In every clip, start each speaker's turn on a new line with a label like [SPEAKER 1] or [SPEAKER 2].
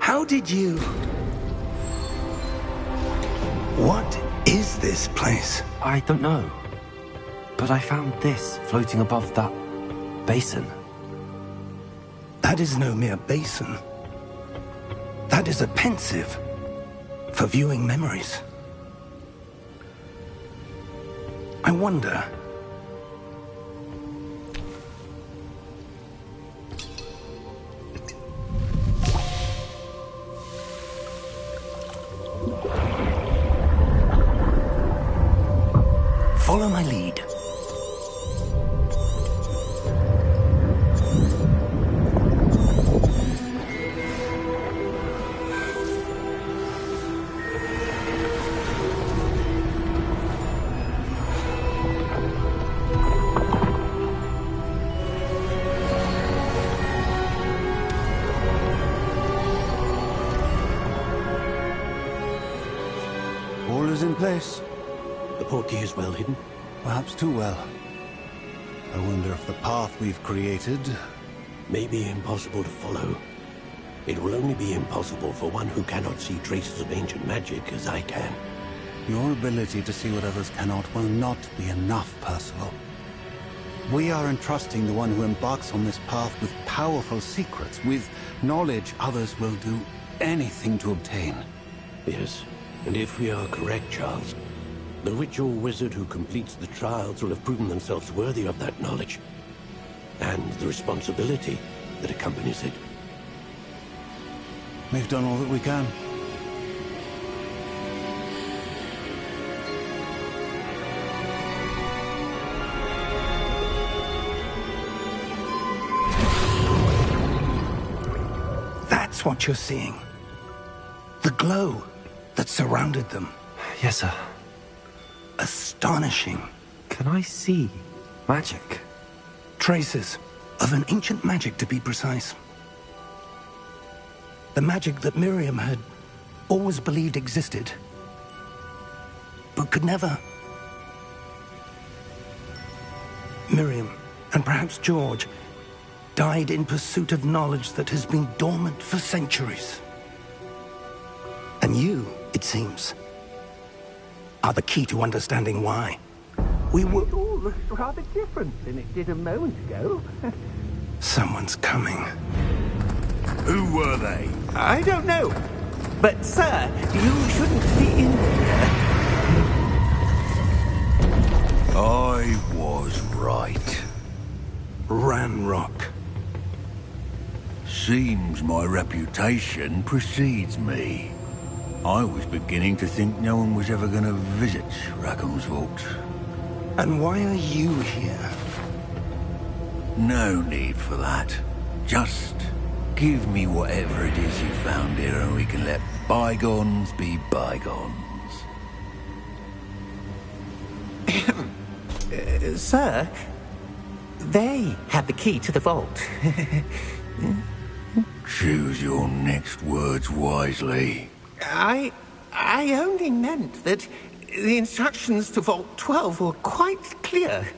[SPEAKER 1] How did you... What is this place?
[SPEAKER 2] I don't know. But I found this floating above that basin.
[SPEAKER 1] That is no mere basin. That is a pensive for viewing memories. I wonder... Follow my lead.
[SPEAKER 3] All is in place.
[SPEAKER 4] The portkey is well hidden?
[SPEAKER 3] Perhaps too well. I wonder if the path we've created...
[SPEAKER 4] may be impossible to follow. It will only be impossible for one who cannot see traces of ancient magic as I can.
[SPEAKER 3] Your ability to see what others cannot will not be enough, Percival. We are entrusting the one who embarks on this path with powerful secrets, with knowledge others will do anything to obtain.
[SPEAKER 4] Yes, and if we are correct, Charles, the witch or wizard who completes the trials will have proven themselves worthy of that knowledge, and the responsibility that accompanies it.
[SPEAKER 3] We've done all that we can.
[SPEAKER 1] That's what you're seeing. The glow that surrounded them.
[SPEAKER 2] Yes, sir.
[SPEAKER 1] Astonishing.
[SPEAKER 2] Can I see magic?
[SPEAKER 1] Traces of an ancient magic, to be precise. The magic that Miriam had always believed existed, but could never. Miriam, and perhaps George, died in pursuit of knowledge that has been dormant for centuries. And you, it seems, are the key to understanding why. We were...
[SPEAKER 5] It all looks rather different than it did a moment ago.
[SPEAKER 1] Someone's coming.
[SPEAKER 6] Who were they?
[SPEAKER 5] I don't know. But, sir, you shouldn't be in here.
[SPEAKER 6] I was right.
[SPEAKER 1] Ranrock.
[SPEAKER 6] Seems my reputation precedes me. I was beginning to think no one was ever going to visit Rackham's Vault.
[SPEAKER 1] And why are you here?
[SPEAKER 6] No need for that. Just give me whatever it is you found here and we can let bygones be bygones.
[SPEAKER 5] Sir, they have the key to the vault.
[SPEAKER 6] Choose your next words wisely.
[SPEAKER 5] I only meant that the instructions to Vault 12 were quite clear.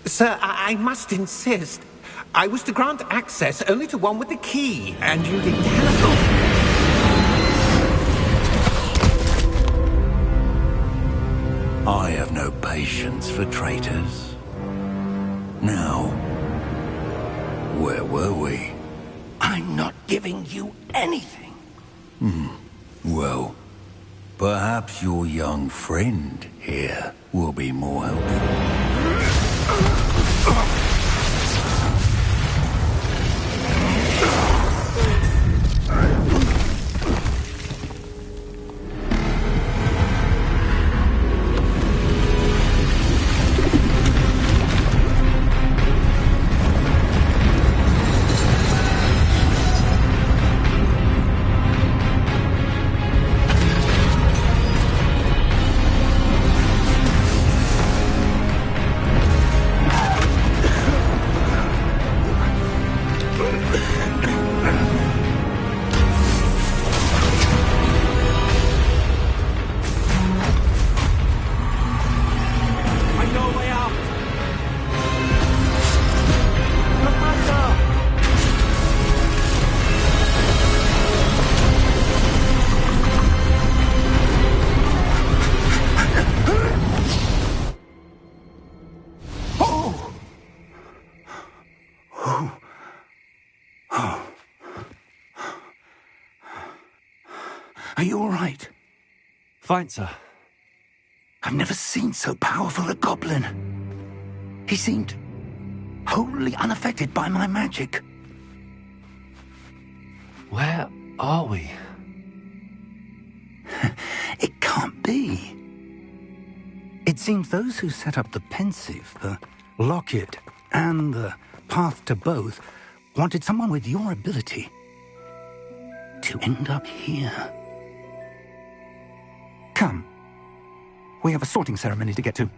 [SPEAKER 5] Sir, I must insist. I was to grant access only to one with the key, and you didn't have
[SPEAKER 6] I have no patience for traitors. Now, where were we?
[SPEAKER 1] I'm not giving you anything.
[SPEAKER 6] Well, perhaps your young friend here will be more helpful.
[SPEAKER 1] Are you all right?
[SPEAKER 2] Fine, sir.
[SPEAKER 1] I've never seen so powerful a goblin. He seemed wholly unaffected by my magic.
[SPEAKER 2] Where are we?
[SPEAKER 1] It can't be. It seems those who set up the pensive, the locket, and the path to both wanted someone with your ability to end up here. Come. We have a sorting ceremony to get to.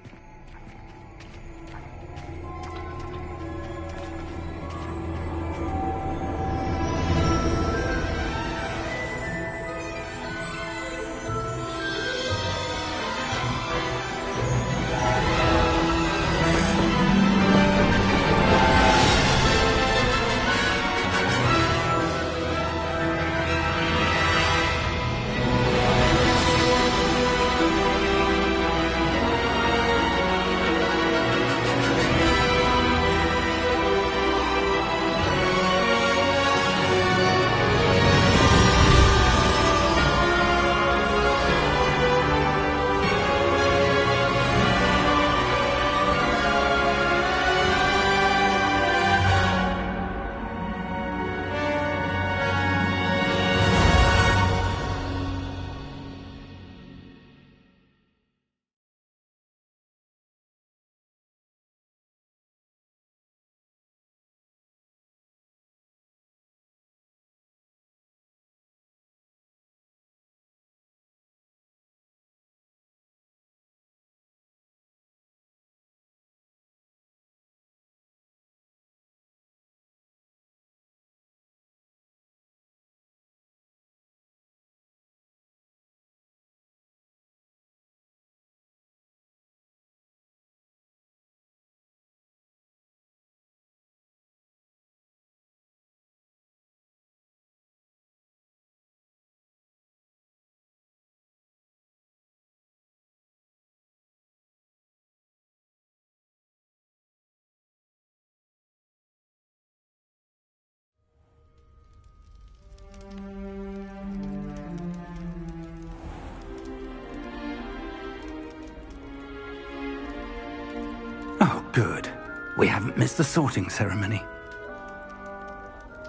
[SPEAKER 1] Oh, good. We haven't missed the sorting ceremony.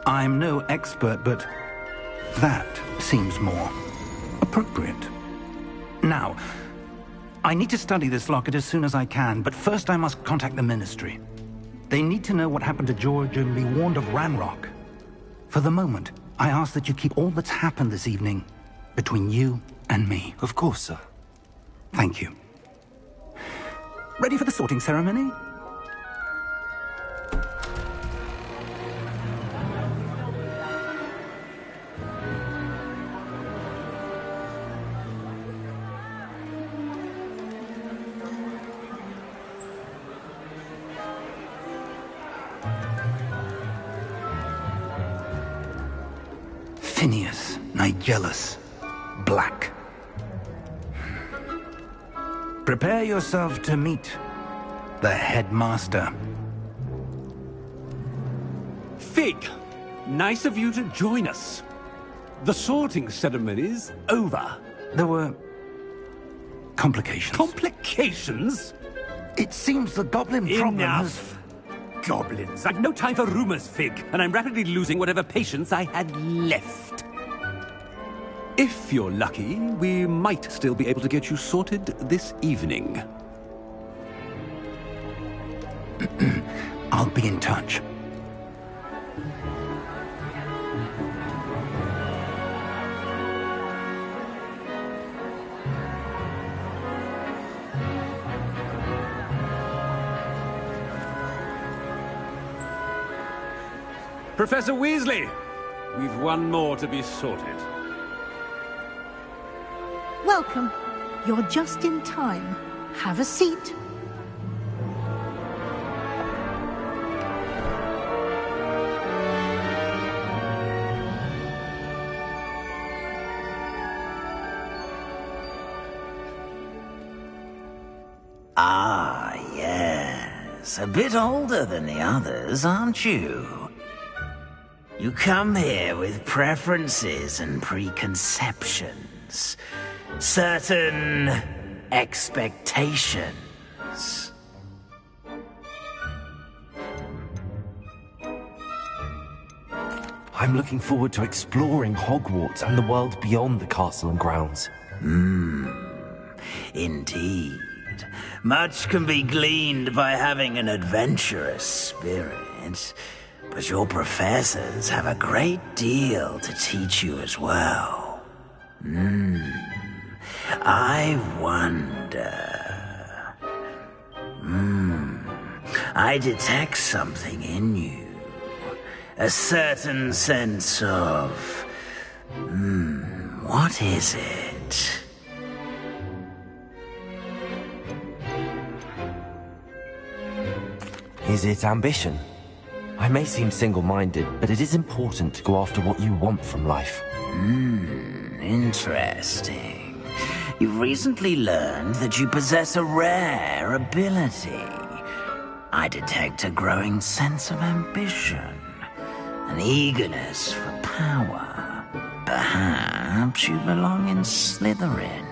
[SPEAKER 1] I'm no expert, but that seems more appropriate. Now, I need to study this locket as soon as I can, but first I must contact the Ministry. They need to know what happened to George and be warned of Ranrock. For the moment, I ask that you keep all that's happened this evening between you and me.
[SPEAKER 2] Of course, sir.
[SPEAKER 1] Thank you. Ready for the sorting ceremony? Phineas, Nigellus, Black. Prepare yourself to meet the headmaster.
[SPEAKER 7] Fig, nice of you to join us. The sorting ceremony's over.
[SPEAKER 1] There were complications.
[SPEAKER 7] Complications?
[SPEAKER 1] It seems the goblin problem has...
[SPEAKER 7] Enough. Goblins. I've no time for rumors, Fig, and I'm rapidly losing whatever patience I had left. If you're lucky, we might still be able to get you sorted this evening.
[SPEAKER 1] I'll be in touch.
[SPEAKER 7] Professor Weasley, we've one more to be sorted.
[SPEAKER 8] Welcome. You're just in time. Have a seat.
[SPEAKER 9] Ah, yes. A bit older than the others, aren't you? You come here with preferences and preconceptions. things. Certain expectations.
[SPEAKER 2] I'm looking forward to exploring Hogwarts and the world beyond the castle and grounds.
[SPEAKER 9] Indeed. Much can be gleaned by having an adventurous spirit, but your professors have a great deal to teach you as well. I wonder... I detect something in you. A certain sense of... what is it?
[SPEAKER 2] Is it ambition? I may seem single-minded, but it is important to go after what you want from life.
[SPEAKER 9] Interesting. You've recently learned that you possess a rare ability. I detect a growing sense of ambition, an eagerness for power. Perhaps you belong in Slytherin.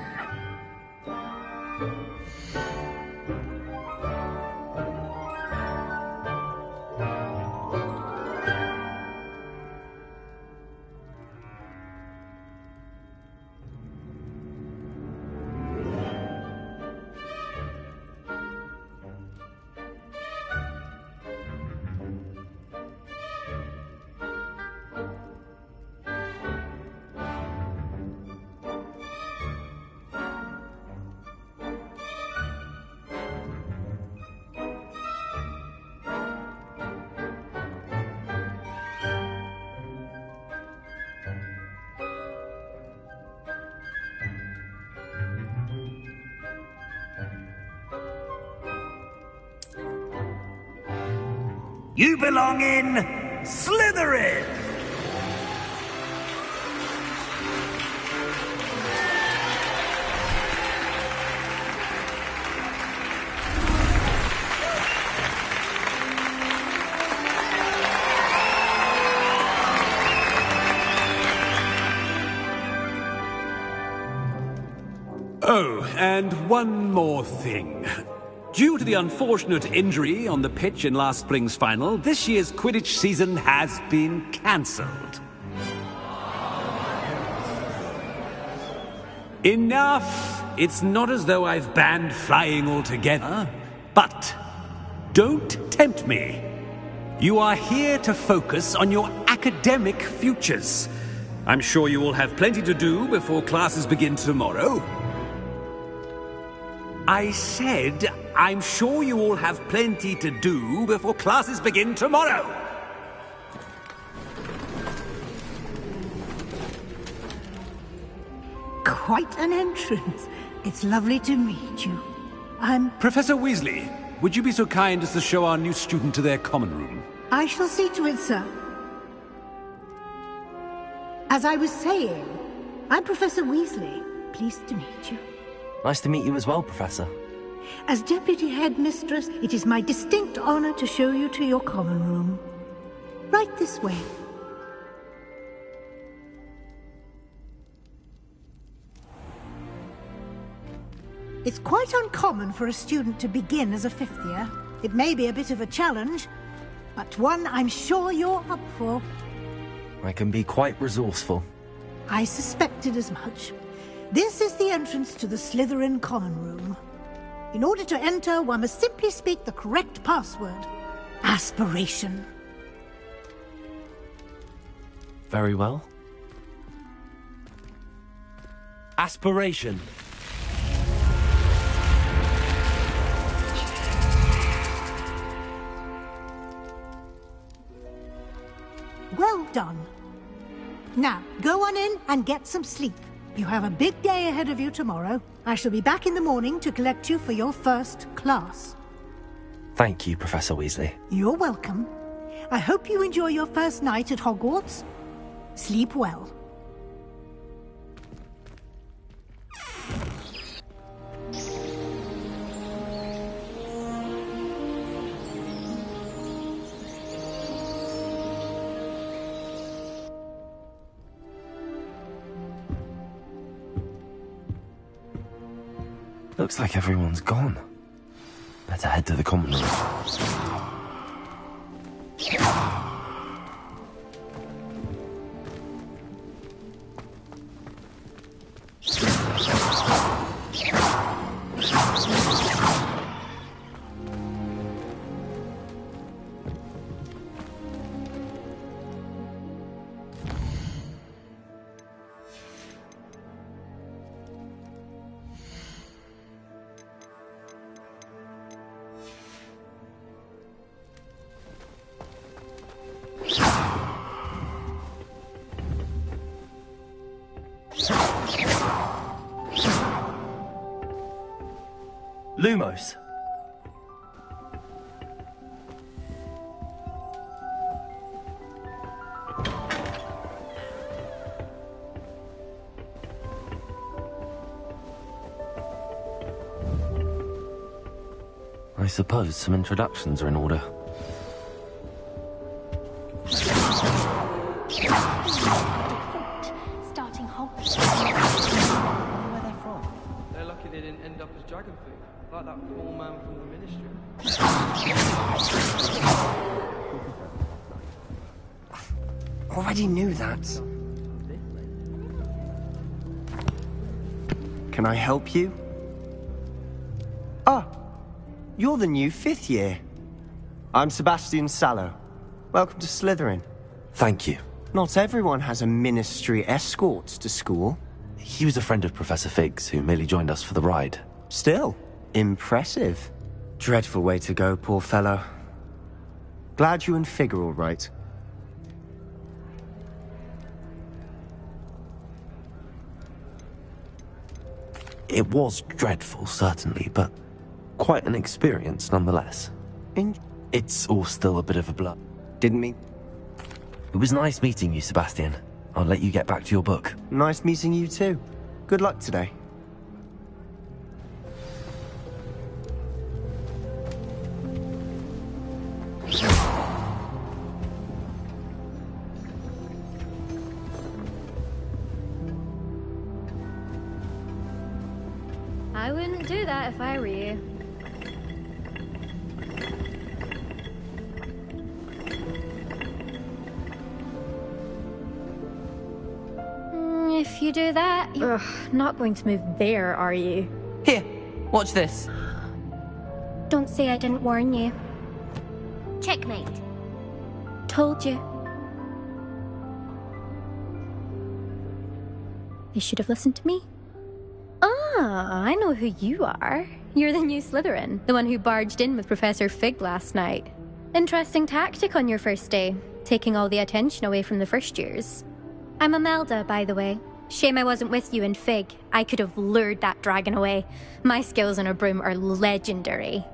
[SPEAKER 9] You belong in Slytherin!
[SPEAKER 7] Oh, and one more thing. Due to the unfortunate injury on the pitch in last spring's final, this year's Quidditch season has been cancelled. Enough! It's not as though I've banned flying altogether. But don't tempt me. You are here to focus on your academic futures. I'm sure you will have plenty to do before classes begin tomorrow. I said, I'm sure you all have plenty to do before classes begin tomorrow.
[SPEAKER 8] Quite an entrance. It's lovely to meet you.
[SPEAKER 7] Professor Weasley, would you be so kind as to show our new student to their common room?
[SPEAKER 8] I shall see to it, sir. As I was saying, I'm Professor Weasley. Pleased to meet you.
[SPEAKER 2] Nice to meet you as well, Professor.
[SPEAKER 8] As Deputy Headmistress, it is my distinct honor to show you to your common room. Right this way. It's quite uncommon for a student to begin as a fifth year. It may be a bit of a challenge, but one I'm sure you're up for.
[SPEAKER 2] I can be quite resourceful.
[SPEAKER 8] I suspected as much. This is the entrance to the Slytherin common room. In order to enter, one must simply speak the correct password. Aspiration.
[SPEAKER 2] Very well. Aspiration.
[SPEAKER 8] Well done. Now, go on in and get some sleep. You have a big day ahead of you tomorrow. I shall be back in the morning to collect you for your first class.
[SPEAKER 2] Thank you, Professor Weasley.
[SPEAKER 8] You're welcome. I hope you enjoy your first night at Hogwarts. Sleep well.
[SPEAKER 2] Looks like everyone's gone. Better head to the common room.
[SPEAKER 10] Lumos.
[SPEAKER 2] I suppose some introductions are in order.
[SPEAKER 11] Starting Hogwarts.
[SPEAKER 12] Where they're from? They're lucky they didn't end up as dragon food, like that poor man from the Ministry.
[SPEAKER 10] Already knew that. Can I help you? Ah, you're the new 5th year. I'm Sebastian Sallow. Welcome to Slytherin.
[SPEAKER 2] Thank you.
[SPEAKER 10] Not everyone has a Ministry escort to school.
[SPEAKER 2] He was a friend of Professor Fig's, who merely joined us for the ride.
[SPEAKER 10] Still, impressive. Dreadful way to go, poor fellow. Glad you and Fig are all right.
[SPEAKER 2] It was dreadful, certainly, but quite an experience nonetheless. It's all still a bit of a blur.
[SPEAKER 10] Didn't mean...
[SPEAKER 2] It was nice meeting you, Sebastian. I'll let you get back to your book.
[SPEAKER 10] Nice meeting you too. Good luck today.
[SPEAKER 11] I wouldn't do that if I were you. If you do that, you're not going to move there, are you?
[SPEAKER 12] Here, watch this.
[SPEAKER 11] Don't say I didn't warn you.
[SPEAKER 13] Checkmate.
[SPEAKER 11] Told you. You should have listened to me. Ah, I know who you are. You're the new Slytherin, the one who barged in with Professor Fig last night. Interesting tactic on your first day, taking all the attention away from the first years. I'm Imelda, by the way. Shame I wasn't with you in Fig. I could have lured that dragon away. My skills on a broom are legendary.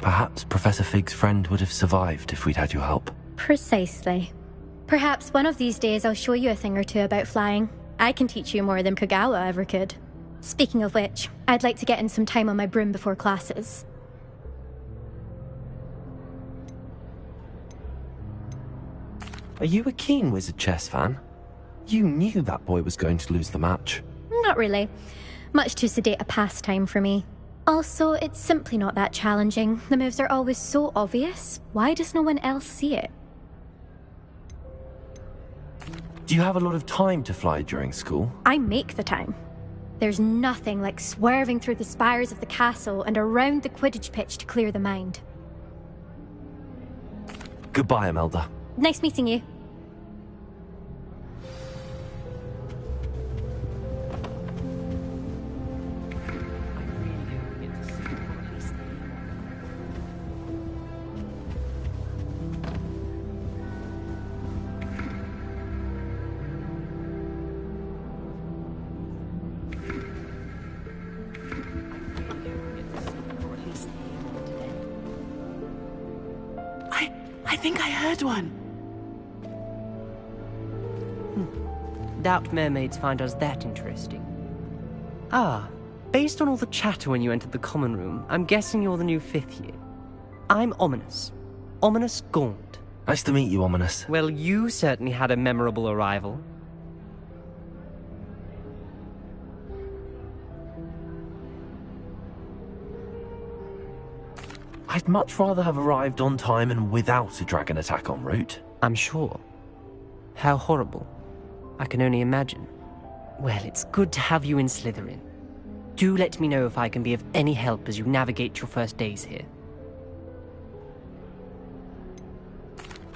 [SPEAKER 2] Perhaps Professor Fig's friend would have survived if we'd had your help.
[SPEAKER 11] Precisely. Perhaps one of these days I'll show you a thing or two about flying. I can teach you more than Kagawa ever could. Speaking of which, I'd like to get in some time on my broom before classes.
[SPEAKER 2] Are you a keen Wizard chess fan? You knew that boy was going to lose the match.
[SPEAKER 11] Not really. Much too sedate a pastime for me. Also, it's simply not that challenging. The moves are always so obvious. Why does no one else see it?
[SPEAKER 2] Do you have a lot of time to fly during school?
[SPEAKER 11] I make the time. There's nothing like swerving through the spires of the castle and around the Quidditch pitch to clear the mind.
[SPEAKER 2] Goodbye, Imelda.
[SPEAKER 11] Nice meeting you.
[SPEAKER 10] I think I heard one.
[SPEAKER 14] Doubt mermaids find us that interesting. Ah, based on all the chatter when you entered the common room, I'm guessing you're the new 5th year. I'm Ominous. Ominous Gaunt.
[SPEAKER 2] Nice to meet you, Ominous.
[SPEAKER 14] Well, you certainly had a memorable arrival.
[SPEAKER 2] I'd much rather have arrived on time and without a dragon attack en route.
[SPEAKER 14] I'm sure. How horrible. I can only imagine. Well, it's good to have you in Slytherin. Do let me know if I can be of any help as you navigate your first days here.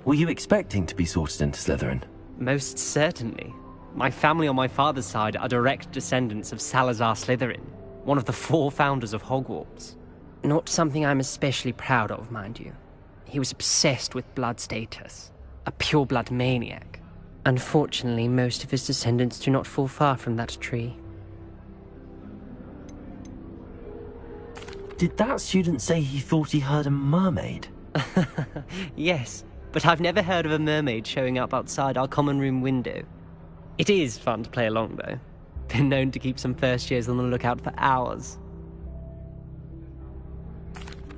[SPEAKER 2] Were you expecting to be sorted into Slytherin?
[SPEAKER 14] Most certainly. My family on my father's side are direct descendants of Salazar Slytherin, one of the 4 founders of Hogwarts. Not something I'm especially proud of, mind you. He was obsessed with blood status, a pure-blood maniac. Unfortunately, most of his descendants do not fall far from that tree.
[SPEAKER 2] Did that student say he thought he heard a mermaid?
[SPEAKER 14] Yes, but I've never heard of a mermaid showing up outside our common room window. It is fun to play along, though. Been known to keep some first years on the lookout for hours.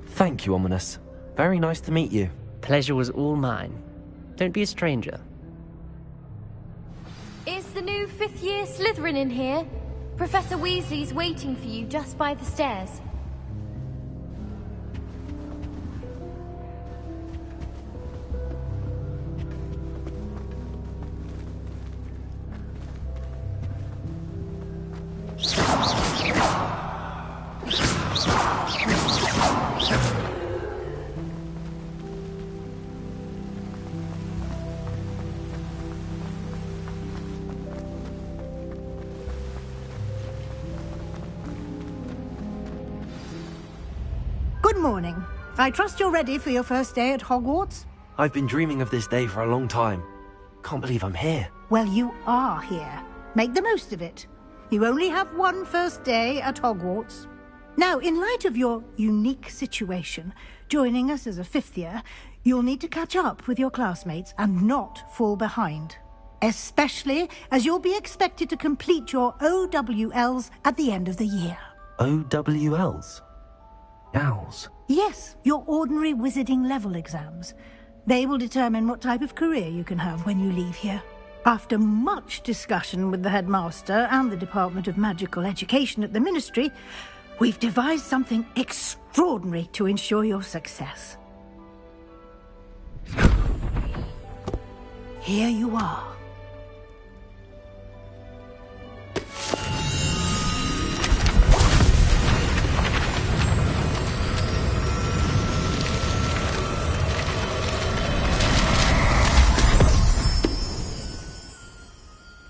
[SPEAKER 2] Thank you, Ominous. Very nice to meet you.
[SPEAKER 14] Pleasure was all mine. Don't be a stranger.
[SPEAKER 13] Is the new 5th year Slytherin in here? Professor Weasley's waiting for you just by the stairs.
[SPEAKER 8] Good morning. I trust you're ready for your first day at Hogwarts?
[SPEAKER 2] I've been dreaming of this day for a long time. Can't believe I'm here.
[SPEAKER 8] Well, you are here. Make the most of it. You only have one first day at Hogwarts. Now, in light of your unique situation, joining us as a 5th year, you'll need to catch up with your classmates and not fall behind. Especially as you'll be expected to complete your OWLs at the end of the year.
[SPEAKER 2] OWLs? Owls?
[SPEAKER 8] Yes, your ordinary wizarding level exams. They will determine what type of career you can have when you leave here. After much discussion with the headmaster and the Department of Magical Education at the Ministry, we've devised something extraordinary to ensure your success. Here you are.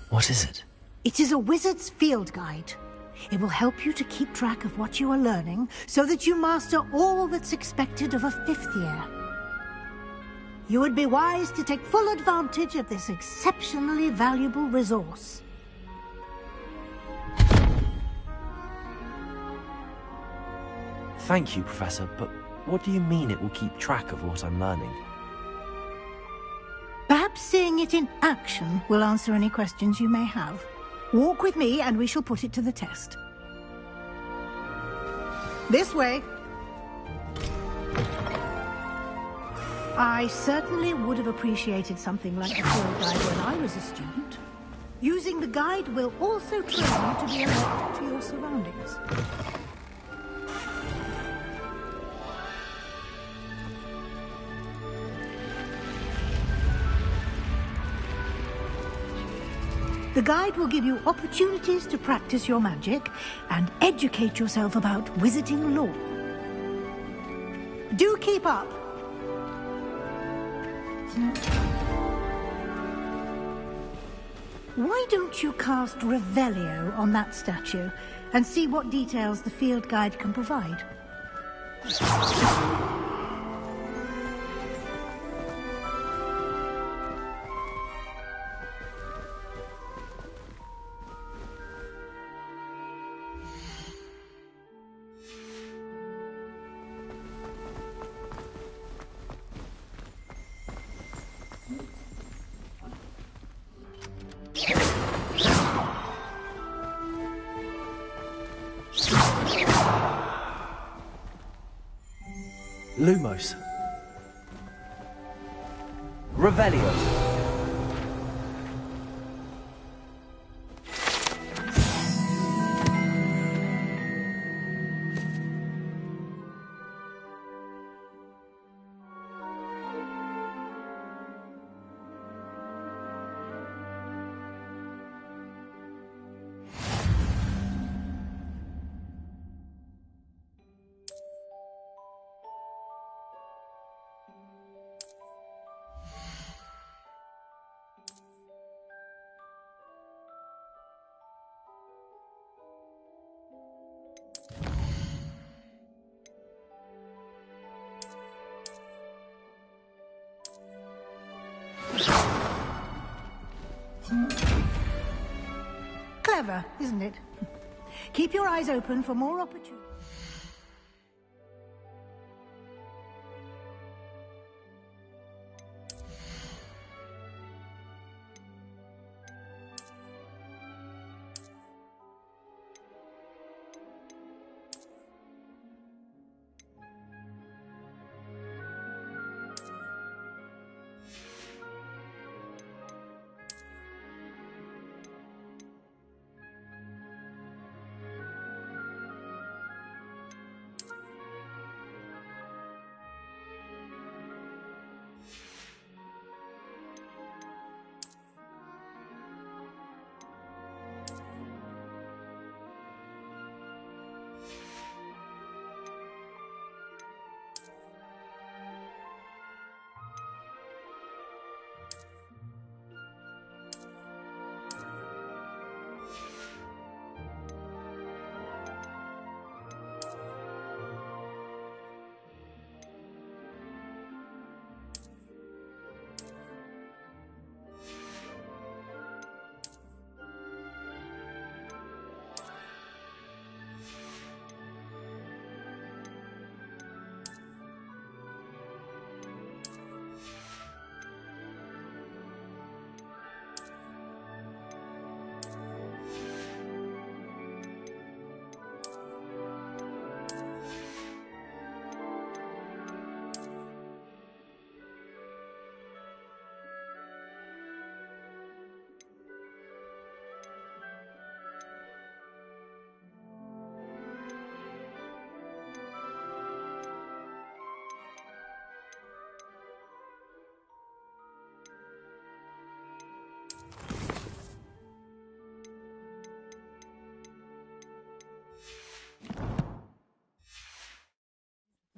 [SPEAKER 2] What is it?
[SPEAKER 8] It is a wizard's field guide. It will help you to keep track of what you are learning so that you master all that's expected of a 5th year. You would be wise to take full advantage of this exceptionally valuable resource.
[SPEAKER 2] Thank you, Professor, but what do you mean it will keep track of what I'm learning?
[SPEAKER 8] Perhaps seeing it in action will answer any questions you may have. Walk with me and we shall put it to the test. This way. I certainly would have appreciated something like a field guide when I was a student. Using the guide will also train you to be alert to your surroundings. The guide will give you opportunities to practice your magic and educate yourself about wizarding lore. Do keep up. Why don't you cast Revelio on that statue and see what details the field guide can provide?
[SPEAKER 2] Lumos. Revelio.
[SPEAKER 8] Clever, isn't it? Keep your eyes open for more opportunities.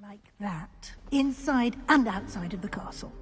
[SPEAKER 8] Like that, inside and outside of the castle.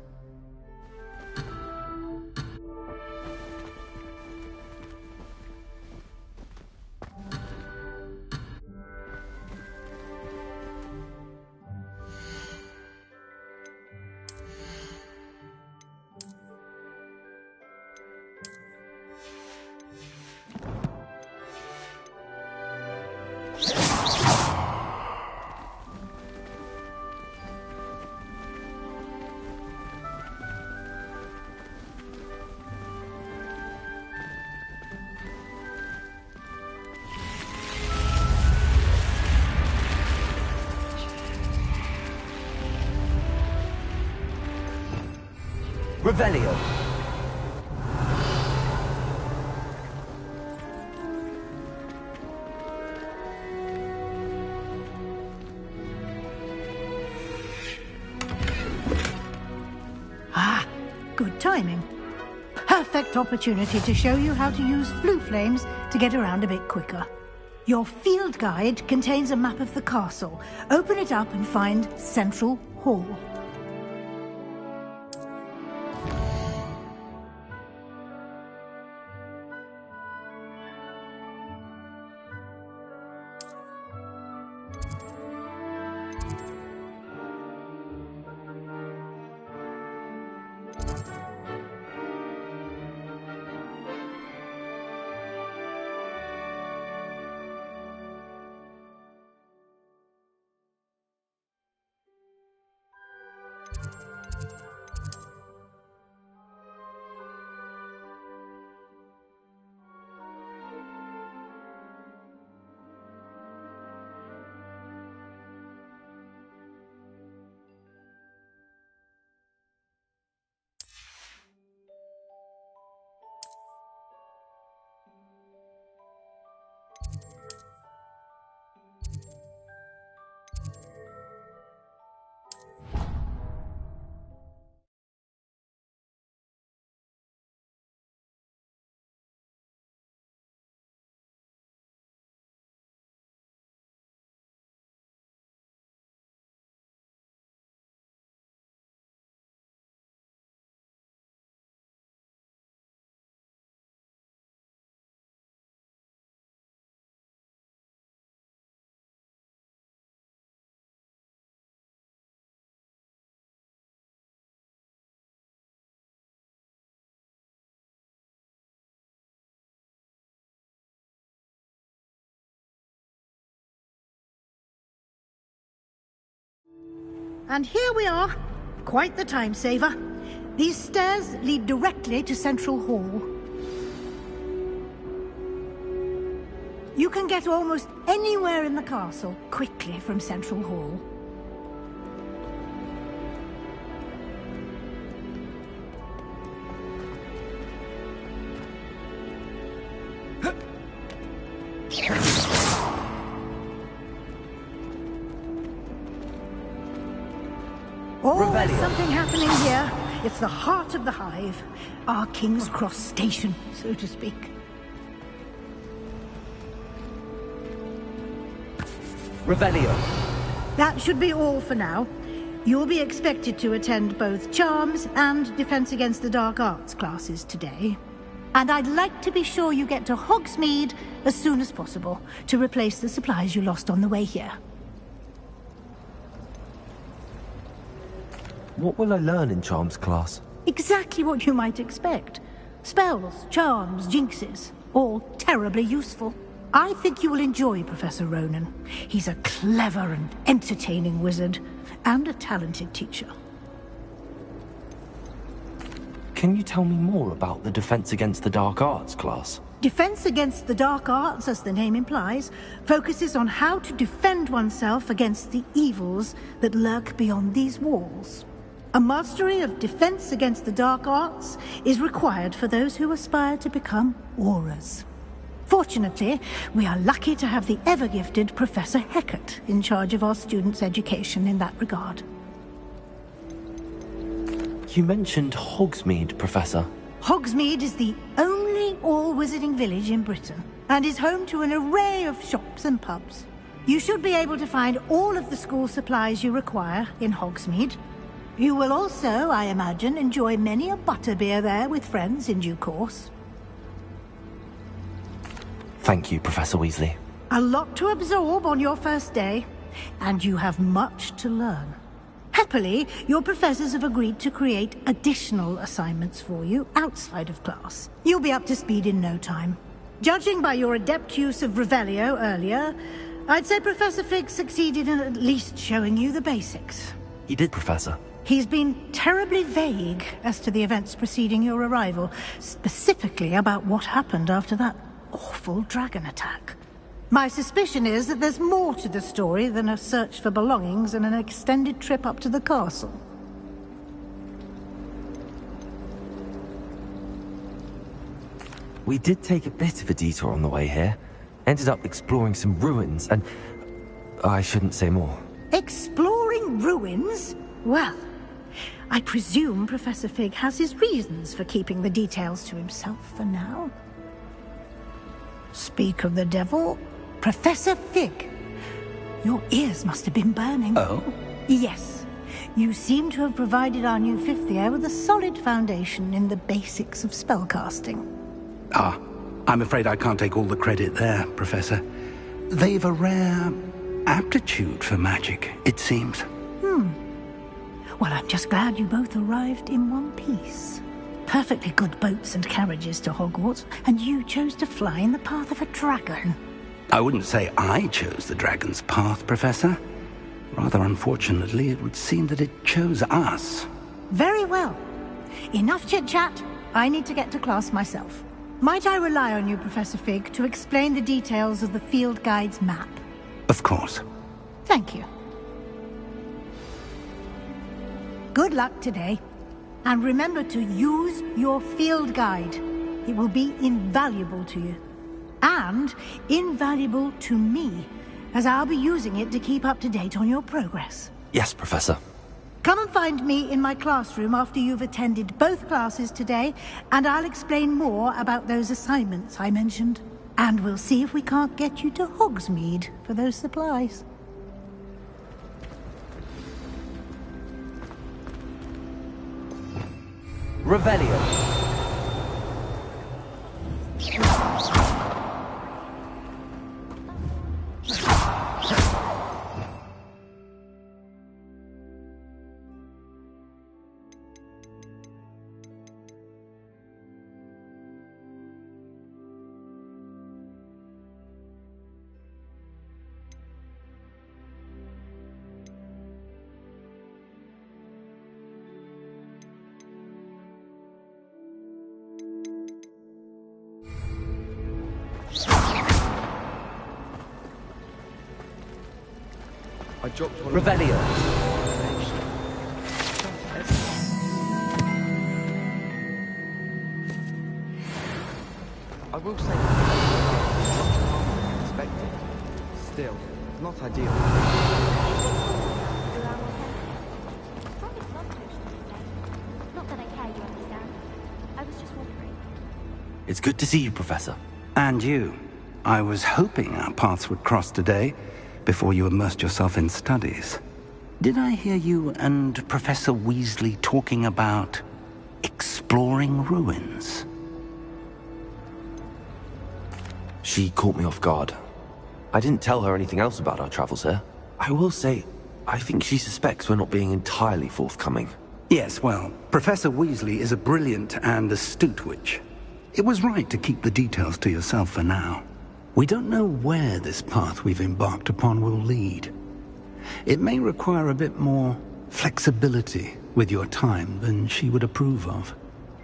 [SPEAKER 2] Revelio.
[SPEAKER 8] Ah, good timing. Perfect opportunity to show you how to use flue flames to get around a bit quicker. Your field guide contains a map of the castle. Open it up and find Central Hall. And here we are. Quite the time saver. These stairs lead directly to Central Hall. You can get almost anywhere in the castle quickly from Central Hall. Oh, there's something happening here. It's the heart of the hive. Our King's Cross station, so to speak.
[SPEAKER 2] Revelio.
[SPEAKER 8] That should be all for now. You'll be expected to attend both Charms and Defense Against the Dark Arts classes today. And I'd like to be sure you get to Hogsmeade as soon as possible to replace the supplies you lost on the way here.
[SPEAKER 2] What will I learn in Charms class?
[SPEAKER 8] Exactly what you might expect. Spells, charms, jinxes, all terribly useful. I think you will enjoy Professor Ronan. He's a clever and entertaining wizard, and a talented teacher.
[SPEAKER 2] Can you tell me more about the Defense Against the Dark Arts class?
[SPEAKER 8] Defense Against the Dark Arts, as the name implies, focuses on how to defend oneself against the evils that lurk beyond these walls. A mastery of Defense Against the Dark Arts is required for those who aspire to become Aurors. Fortunately, we are lucky to have the ever-gifted Professor Hecat in charge of our students' education in that regard.
[SPEAKER 2] You mentioned Hogsmeade, Professor.
[SPEAKER 8] Hogsmeade is the only all-wizarding village in Britain, and is home to an array of shops and pubs. You should be able to find all of the school supplies you require in Hogsmeade. You will also, I imagine, enjoy many a butterbeer there with friends in due course.
[SPEAKER 2] Thank you, Professor Weasley.
[SPEAKER 8] A lot to absorb on your first day, and you have much to learn. Happily, your professors have agreed to create additional assignments for you outside of class. You'll be up to speed in no time. Judging by your adept use of Revelio earlier, I'd say Professor Fig succeeded in at least showing you the basics.
[SPEAKER 2] He did, Professor.
[SPEAKER 8] He's been terribly vague as to the events preceding your arrival, specifically about what happened after that awful dragon attack. My suspicion is that there's more to the story than a search for belongings and an extended trip up to the castle.
[SPEAKER 2] We did take a bit of a detour on the way here. Ended up exploring some ruins and... I shouldn't say more.
[SPEAKER 8] Exploring ruins? Well, I presume Professor Fig has his reasons for keeping the details to himself for now. Speak of the devil, Professor Fig. Your ears must have been burning.
[SPEAKER 1] Oh?
[SPEAKER 8] Yes. You seem to have provided our new fifth year with a solid foundation in the basics of spellcasting.
[SPEAKER 1] Ah, I'm afraid I can't take all the credit there, Professor. They've a rare aptitude for magic, it seems.
[SPEAKER 8] Well, I'm just glad you both arrived in one piece. Perfectly good boats and carriages to Hogwarts, and you chose to fly in the path of a dragon.
[SPEAKER 1] I wouldn't say I chose the dragon's path, Professor. Rather unfortunately, it would seem that it chose us.
[SPEAKER 8] Very well. Enough chit-chat. I need to get to class myself. Might I rely on you, Professor Fig, to explain the details of the field guide's map?
[SPEAKER 1] Of course.
[SPEAKER 8] Thank you. Good luck today. And remember to use your field guide. It will be invaluable to you. And invaluable to me, as I'll be using it to keep up to date on your progress.
[SPEAKER 2] Yes, Professor.
[SPEAKER 8] Come and find me in my classroom after you've attended both classes today, and I'll explain more about those assignments I mentioned. And we'll see if we can't get you to Hogsmeade for those supplies.
[SPEAKER 2] Revelio.
[SPEAKER 12] I dropped one.
[SPEAKER 2] Revelio.
[SPEAKER 12] I will say expected. Still, not ideal.
[SPEAKER 13] Not that I care, you understand. I was just wondering.
[SPEAKER 2] It's good to see you, Professor.
[SPEAKER 1] And you. I was hoping our paths would cross today, before you immersed yourself in studies. Did I hear you and Professor Weasley talking about exploring ruins?
[SPEAKER 2] She caught me off guard. I didn't tell her anything else about our travels here. I will say, I think she suspects we're not being entirely forthcoming.
[SPEAKER 1] Yes, well, Professor Weasley is a brilliant and astute witch. It was right to keep the details to yourself for now. We don't know where this path we've embarked upon will lead. It may require a bit more flexibility with your time than she would approve of.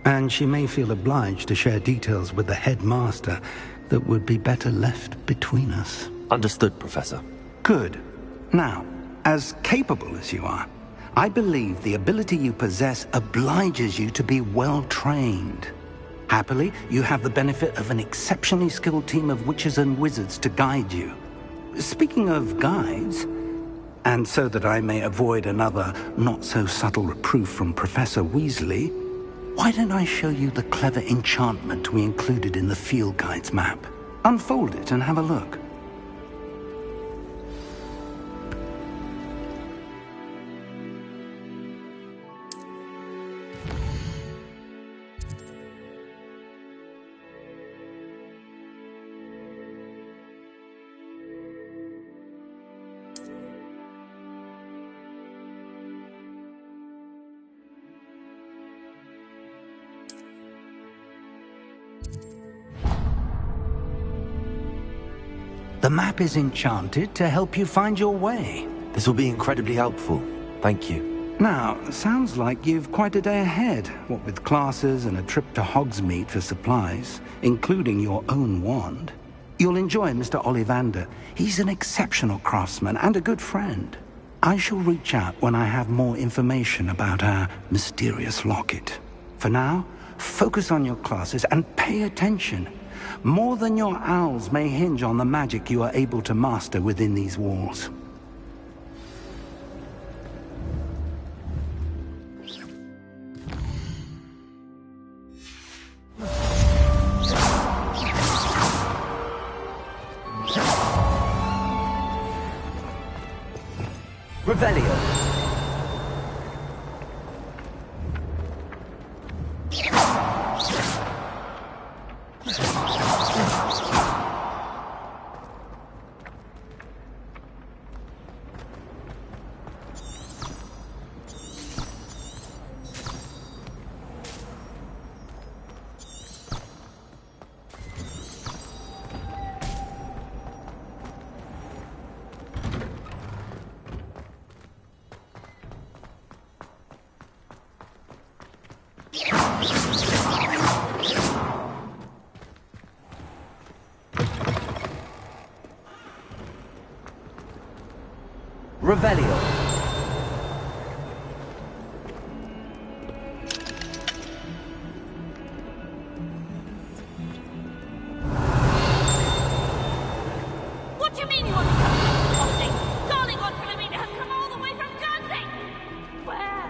[SPEAKER 1] And she may feel obliged to share details with the headmaster that would be better left between us.
[SPEAKER 2] Understood, Professor.
[SPEAKER 1] Good. Now, as capable as you are, I believe the ability you possess obliges you to be well-trained. Happily, you have the benefit of an exceptionally skilled team of witches and wizards to guide you. Speaking of guides, and so that I may avoid another not-so-subtle reproof from Professor Weasley, why don't I show you the clever enchantment we included in the field guide's map? Unfold it and have a look. The map is enchanted to help you find your way.
[SPEAKER 2] This will be incredibly helpful. Thank you.
[SPEAKER 1] Now, sounds like you've quite a day ahead, what with classes and a trip to Hogsmeade for supplies, including your own wand. You'll enjoy Mr. Ollivander. He's an exceptional craftsman and a good friend. I shall reach out when I have more information about our mysterious locket. For now, focus on your classes and pay attention. More than your owls may hinge on the magic you are able to master within these walls.
[SPEAKER 2] Revelio. Revelio.
[SPEAKER 13] What do you mean you want to come to something? Darling on Philomena has come all the way from Guernsey! Where?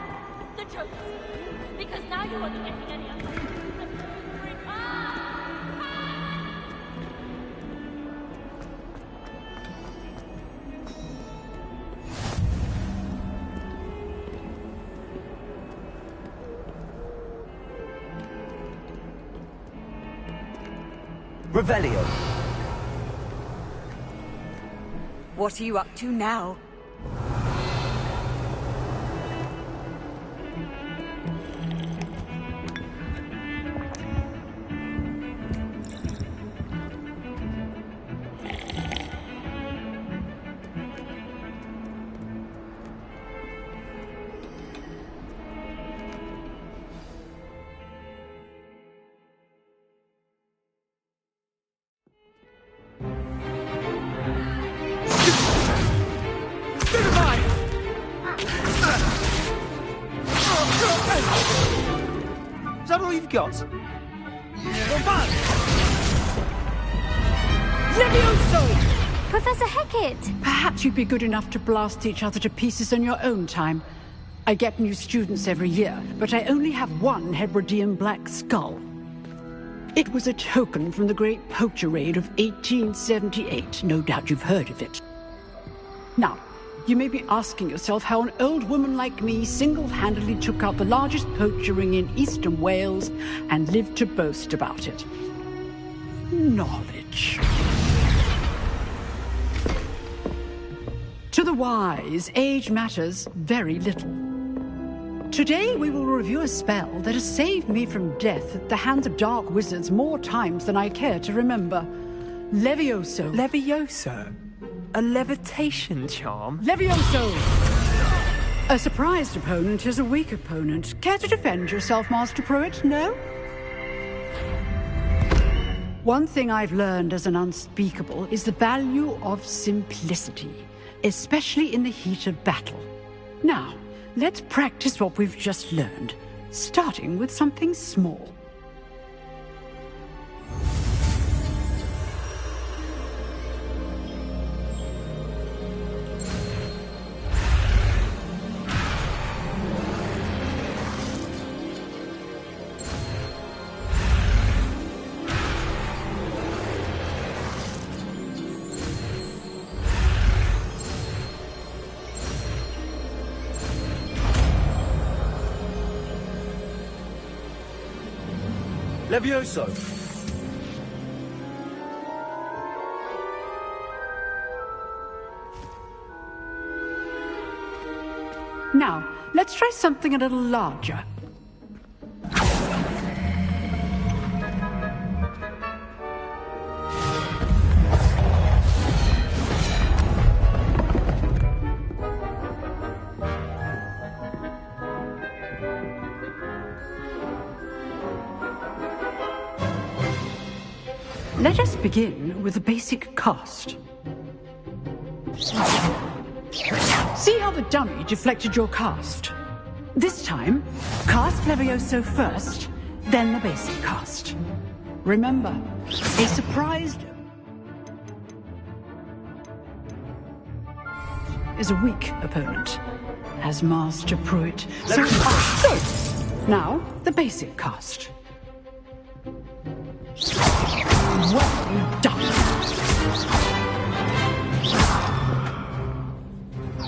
[SPEAKER 13] The joke is because now you won't be getting any other.
[SPEAKER 2] Revelio.
[SPEAKER 15] What are you up to now?
[SPEAKER 10] that all you've got?
[SPEAKER 16] Levioso!
[SPEAKER 11] Professor Hecat!
[SPEAKER 16] Perhaps you'd be good enough to blast each other to pieces in your own time. I get new students every year, but I only have one Hebridean black skull. It was a token from the Great Poacher Raid of 1878. No doubt you've heard of it. Now, you may be asking yourself how an old woman like me single-handedly took out the largest poacher ring in eastern Wales and lived to boast about it. Knowledge. To the wise, age matters very little. Today we will review a spell that has saved me from death at the hands of dark wizards more times than I care to remember. Levioso.
[SPEAKER 10] Levioso? A levitation charm?
[SPEAKER 16] Levioso! A surprised opponent is a weak opponent. Care to defend yourself, Master Pruitt? No? One thing I've learned as an unspeakable is the value of simplicity, especially in the heat of battle. Now, let's practice what we've just learned, starting with something small.
[SPEAKER 2] Levioso!
[SPEAKER 16] Now, let's try something a little larger. Let us begin with the basic cast. See how the dummy deflected your cast? This time, cast Levioso first, then the basic cast. Remember, a surprised is a weak opponent, as Master Pruitt. So, good! Now, the basic cast. Well done!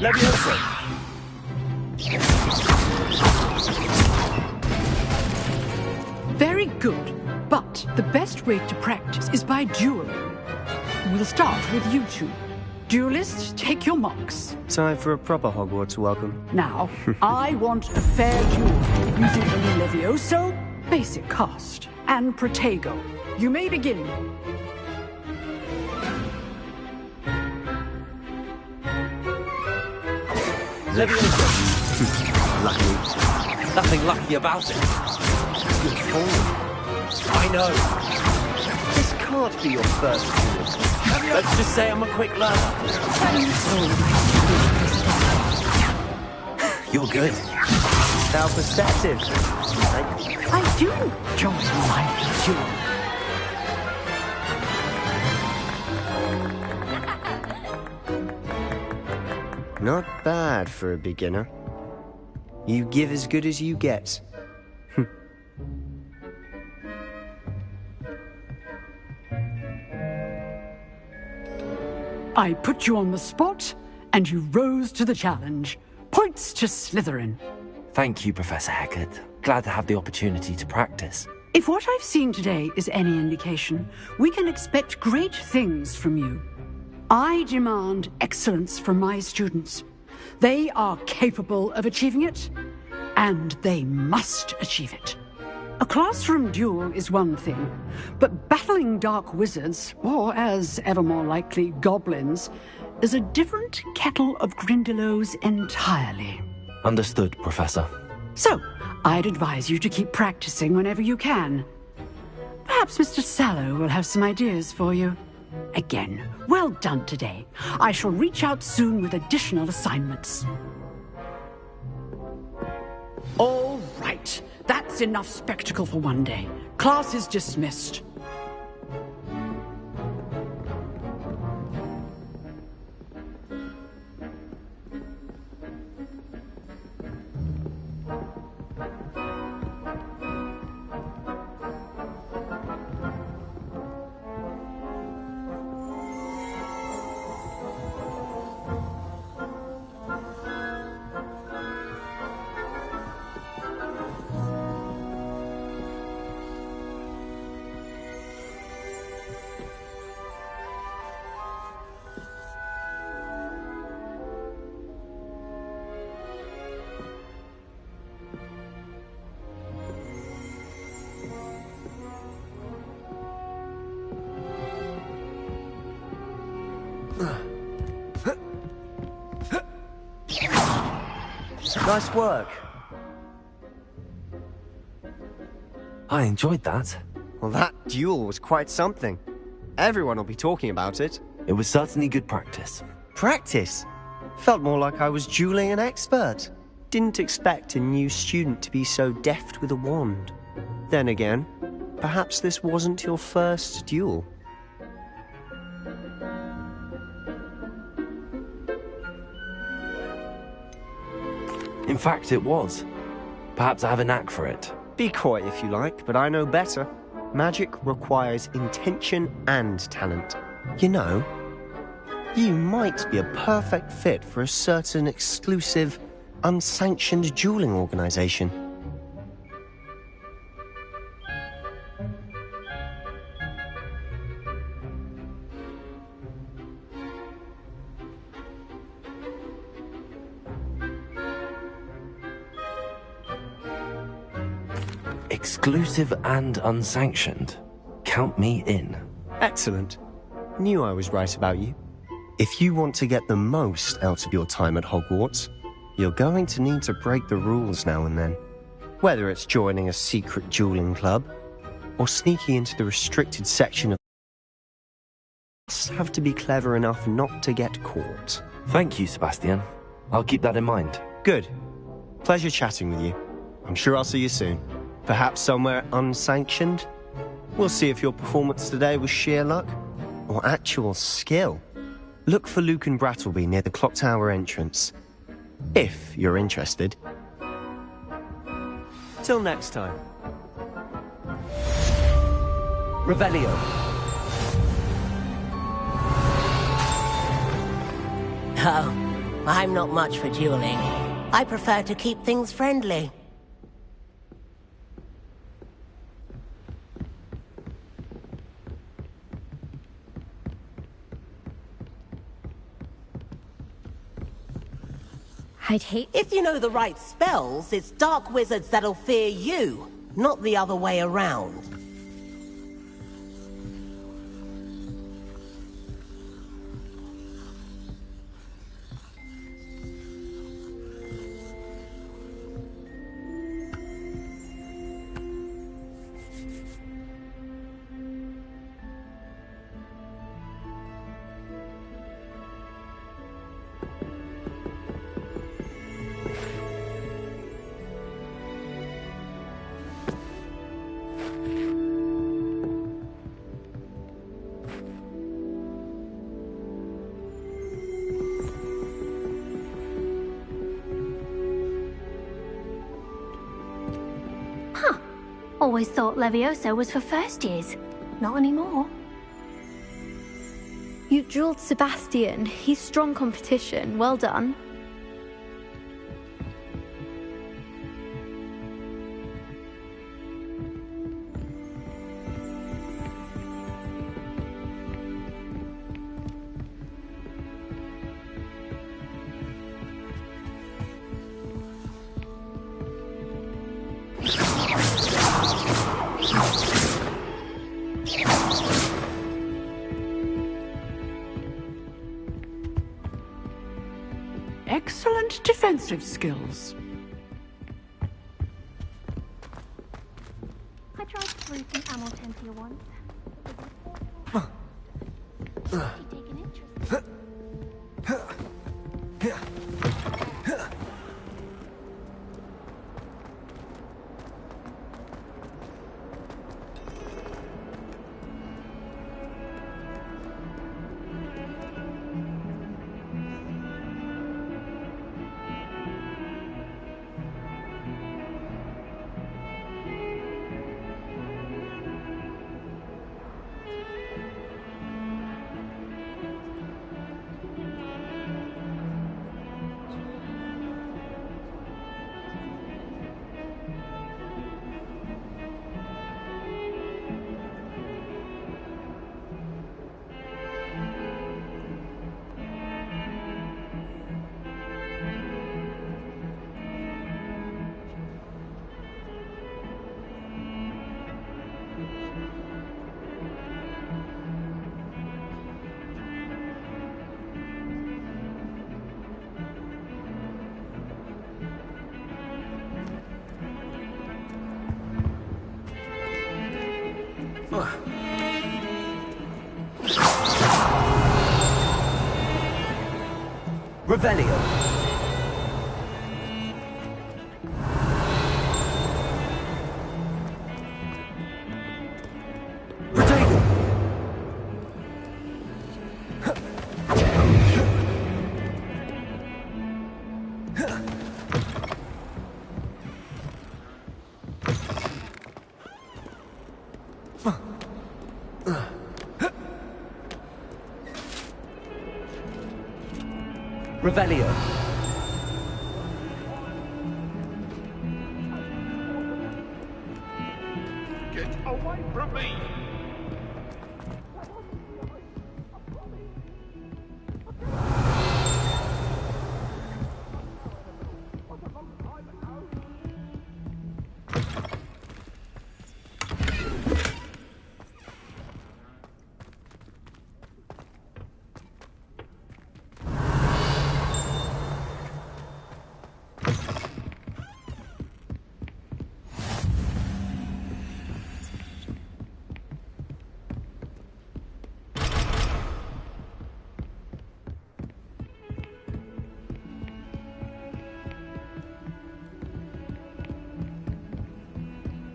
[SPEAKER 2] Levioso!
[SPEAKER 16] Very good, but the best way to practice is by dueling. We'll start with you two. Duelists, take your marks.
[SPEAKER 10] Time for a proper Hogwarts welcome.
[SPEAKER 16] Now, I want a fair duel using only Levioso, basic cast, and Protego. You may begin.
[SPEAKER 2] Levioso. Lucky. Nothing lucky about it. Good form. I know. This can't be your first duel. Let's just say I'm a quick learner. You're good.
[SPEAKER 10] How perceptive.
[SPEAKER 16] I do enjoy a lively duel.
[SPEAKER 10] Not bad for a beginner. You give as good as you get.
[SPEAKER 16] I put you on the spot, and you rose to the challenge. Points to Slytherin.
[SPEAKER 2] Thank you, Professor Hecat. Glad to have the opportunity to practice.
[SPEAKER 16] If what I've seen today is any indication, we can expect great things from you. I demand excellence from my students. They are capable of achieving it, and they must achieve it. A classroom duel is one thing, but battling dark wizards, or as ever more likely, goblins, is a different kettle of Grindylows entirely.
[SPEAKER 2] Understood, Professor.
[SPEAKER 16] So, I'd advise you to keep practicing whenever you can. Perhaps Mr. Sallow will have some ideas for you. Again, well done today. I shall reach out soon with additional assignments. All right. That's enough spectacle for one day. Class is dismissed.
[SPEAKER 2] Nice work. I enjoyed that.
[SPEAKER 10] Well, that duel was quite something. Everyone will be talking about it.
[SPEAKER 2] It was certainly good practice.
[SPEAKER 10] Practice? Felt more like I was dueling an expert. Didn't expect a new student to be so deft with a wand. Then again, perhaps this wasn't your first duel.
[SPEAKER 2] In fact, it was. Perhaps I have a knack for it.
[SPEAKER 10] Be coy if you like, but I know better. Magic requires intention and talent. You know, you might be a perfect fit for a certain exclusive, unsanctioned dueling organization.
[SPEAKER 2] Exclusive and unsanctioned. Count me in.
[SPEAKER 10] Excellent. Knew I was right about you. If you want to get the most out of your time at Hogwarts, you're going to need to break the rules now and then. Whether it's joining a secret dueling club, or sneaking into the restricted section of... Just have to be clever enough not to get caught.
[SPEAKER 2] Thank you, Sebastian. I'll keep that in mind.
[SPEAKER 10] Good. Pleasure chatting with you. I'm sure I'll see you soon. Perhaps somewhere unsanctioned? We'll see if your performance today was sheer luck or actual skill. Look for Luke and Brattleby near the clock tower entrance. If you're interested. Till next time.
[SPEAKER 2] Revelio.
[SPEAKER 17] Oh, I'm not much for dueling. I prefer to keep things friendly.
[SPEAKER 11] I'd hate...
[SPEAKER 17] If you know the right spells, it's dark wizards that'll fear you, not the other way around.
[SPEAKER 11] Always thought Levioso was for first years. Not anymore. You dueled Sebastian. He's strong competition. Well done.
[SPEAKER 16] Excellent defensive skills.
[SPEAKER 11] I tried sleuthing ammo Tentia once.
[SPEAKER 2] Revelio. Revelio.
[SPEAKER 6] Get away from me!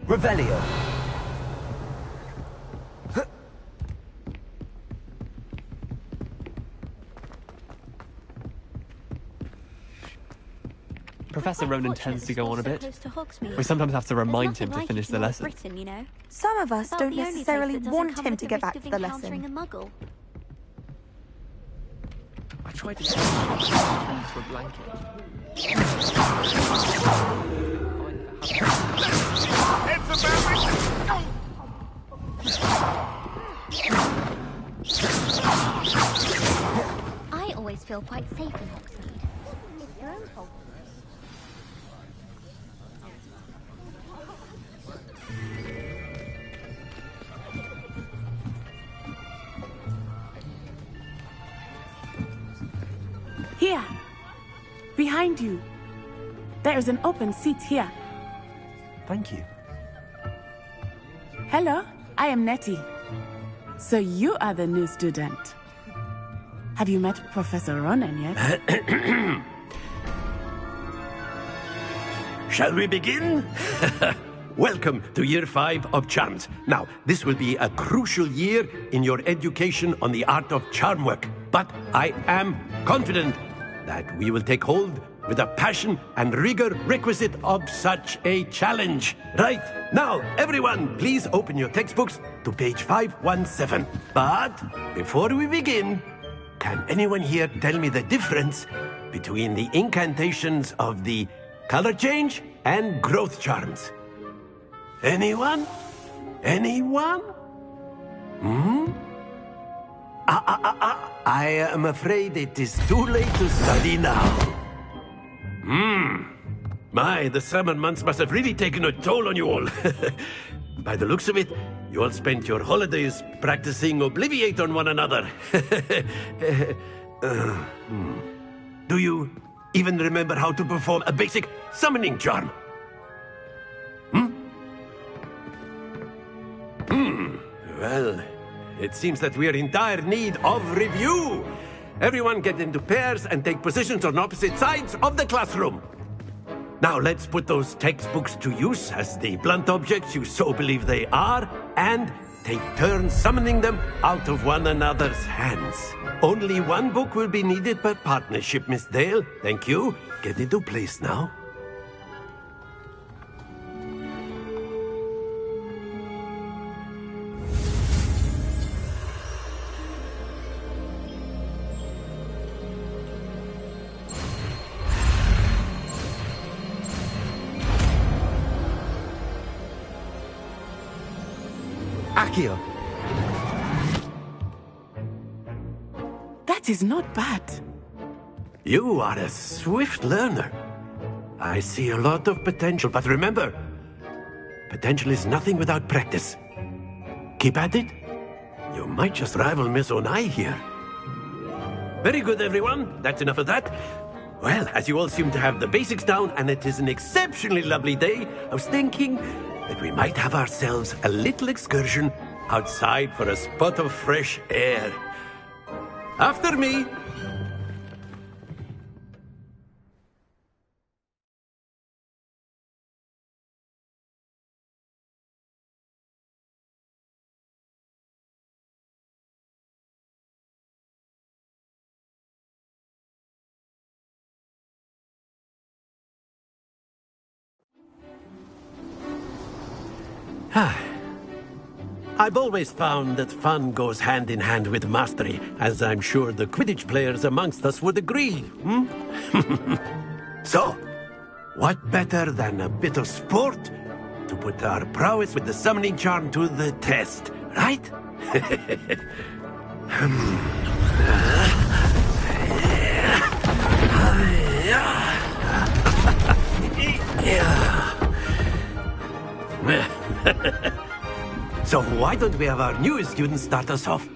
[SPEAKER 2] Revelio.
[SPEAKER 14] Professor Ronan tends to go on a bit. We sometimes have to remind him to finish the lesson.
[SPEAKER 18] Britain, you know.
[SPEAKER 19] Some of us don't necessarily want him to get back to the lesson.
[SPEAKER 14] I tried to into a blanket.
[SPEAKER 6] It's about
[SPEAKER 11] I always feel quite safe in Hogsmeade. It's your own fault.
[SPEAKER 20] Here! Behind you! There is an open seat here.
[SPEAKER 2] Thank you.
[SPEAKER 20] Hello, I am Nettie. So you are the new student. Have you met Professor Ronan yet?
[SPEAKER 4] Shall we begin? Welcome to Year 5 of Charms. Now, this will be a crucial year in your education on the art of charm work. But I am confident that we will take hold with the passion and rigor requisite of such a challenge. Right, now, everyone, please open your textbooks to page 517. But before we begin, can anyone here tell me the difference between the incantations of the color change and growth charms? Anyone? Anyone? I am afraid it is too late to study now. My, the summer months must have really taken a toll on you all. By the looks of it, you all spent your holidays practicing Obliviate on one another. Do you even remember how to perform a basic summoning charm? Well, it seems that we are in dire need of review. Everyone get into pairs and take positions on opposite sides of the classroom. Now let's put those textbooks to use as the blunt objects you so believe they are, and take turns summoning them out of one another's hands. Only one book will be needed per partnership, Miss Dale. Thank you. Get into place now.
[SPEAKER 2] Accio.
[SPEAKER 20] That is not bad.
[SPEAKER 4] You are a swift learner. I see a lot of potential, but remember, potential is nothing without practice. Keep at it. You might just rival Miss Onai here. Very good, everyone. That's enough of that. Well, as you all seem to have the basics down, and it is an exceptionally lovely day, I was thinking that we might have ourselves a little excursion outside for a spot of fresh air. After me. I've always found that fun goes hand in hand with mastery, as I'm sure the Quidditch players amongst us would agree. So, what better than a bit of sport to put our prowess with the summoning charm to the test, right? So why don't we have our newest student start us off?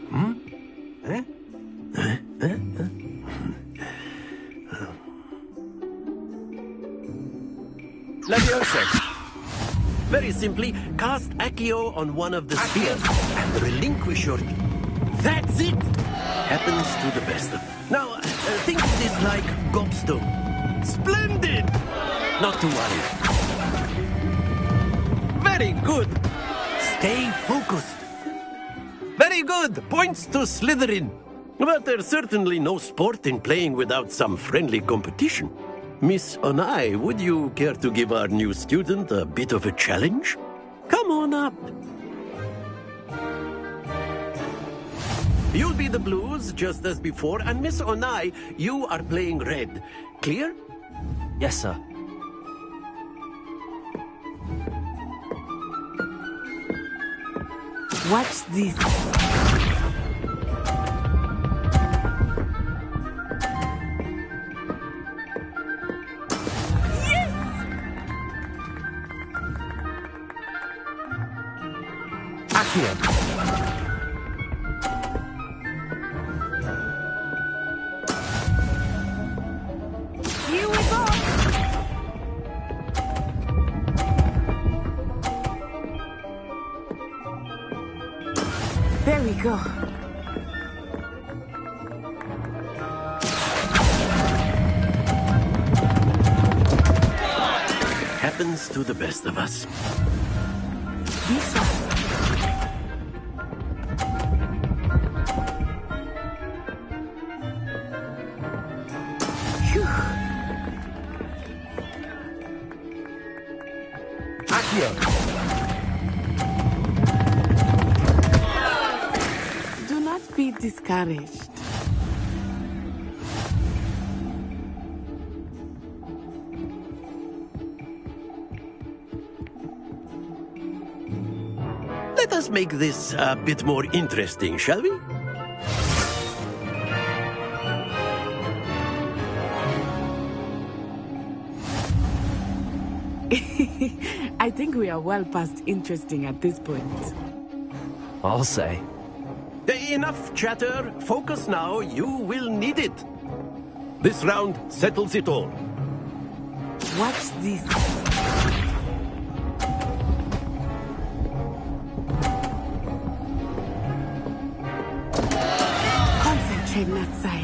[SPEAKER 4] Leviosa. Very simply, cast Accio on one of the spheres and relinquish your... That's it! Happens to the best. Now, think of this like gobstone. Splendid! Not to worry. Very good. Stay focused. Very good. Points to Slytherin. But there's certainly no sport in playing without some friendly competition. Miss Onai, would you care to give our new student a bit of a challenge? Come on up. You'll be the blues, just as before, and Miss Onai, you are playing red. Clear?
[SPEAKER 14] Yes, sir.
[SPEAKER 20] Watch this.
[SPEAKER 15] Here we go.
[SPEAKER 20] There we go.
[SPEAKER 4] Happens to the best of us.
[SPEAKER 20] Do not be discouraged.
[SPEAKER 4] Let us make this a bit more interesting, shall we?
[SPEAKER 20] I think we are well past interesting at this point.
[SPEAKER 14] I'll say.
[SPEAKER 4] Enough chatter. Focus now. You will need it. This round settles it all.
[SPEAKER 20] Watch this. Concentrate, Natsai.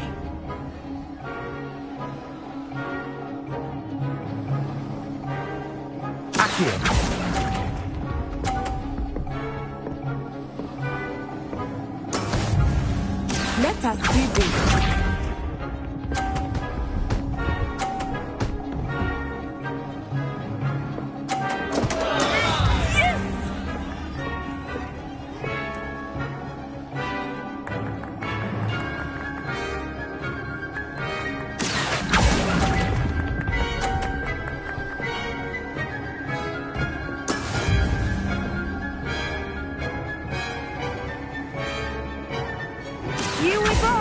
[SPEAKER 20] Let us see this.
[SPEAKER 15] Here we go.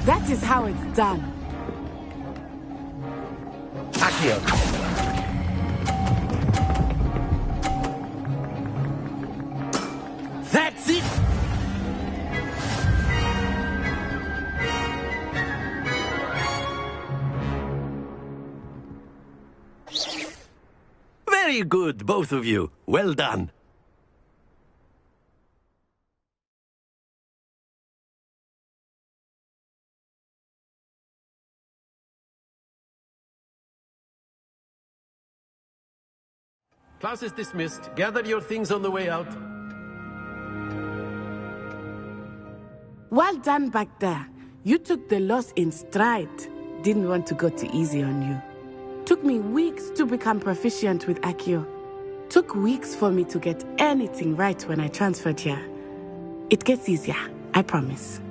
[SPEAKER 20] That is how it's done.
[SPEAKER 4] Accio. That's it! Very good, both of you. Well done. Class is dismissed. Gather your things on the way out.
[SPEAKER 20] Well done back there. You took the loss in stride. didn't want to go too easy on you. Took me weeks to become proficient with Accio. Took weeks for me to get anything right when I transferred here. It gets easier, I promise.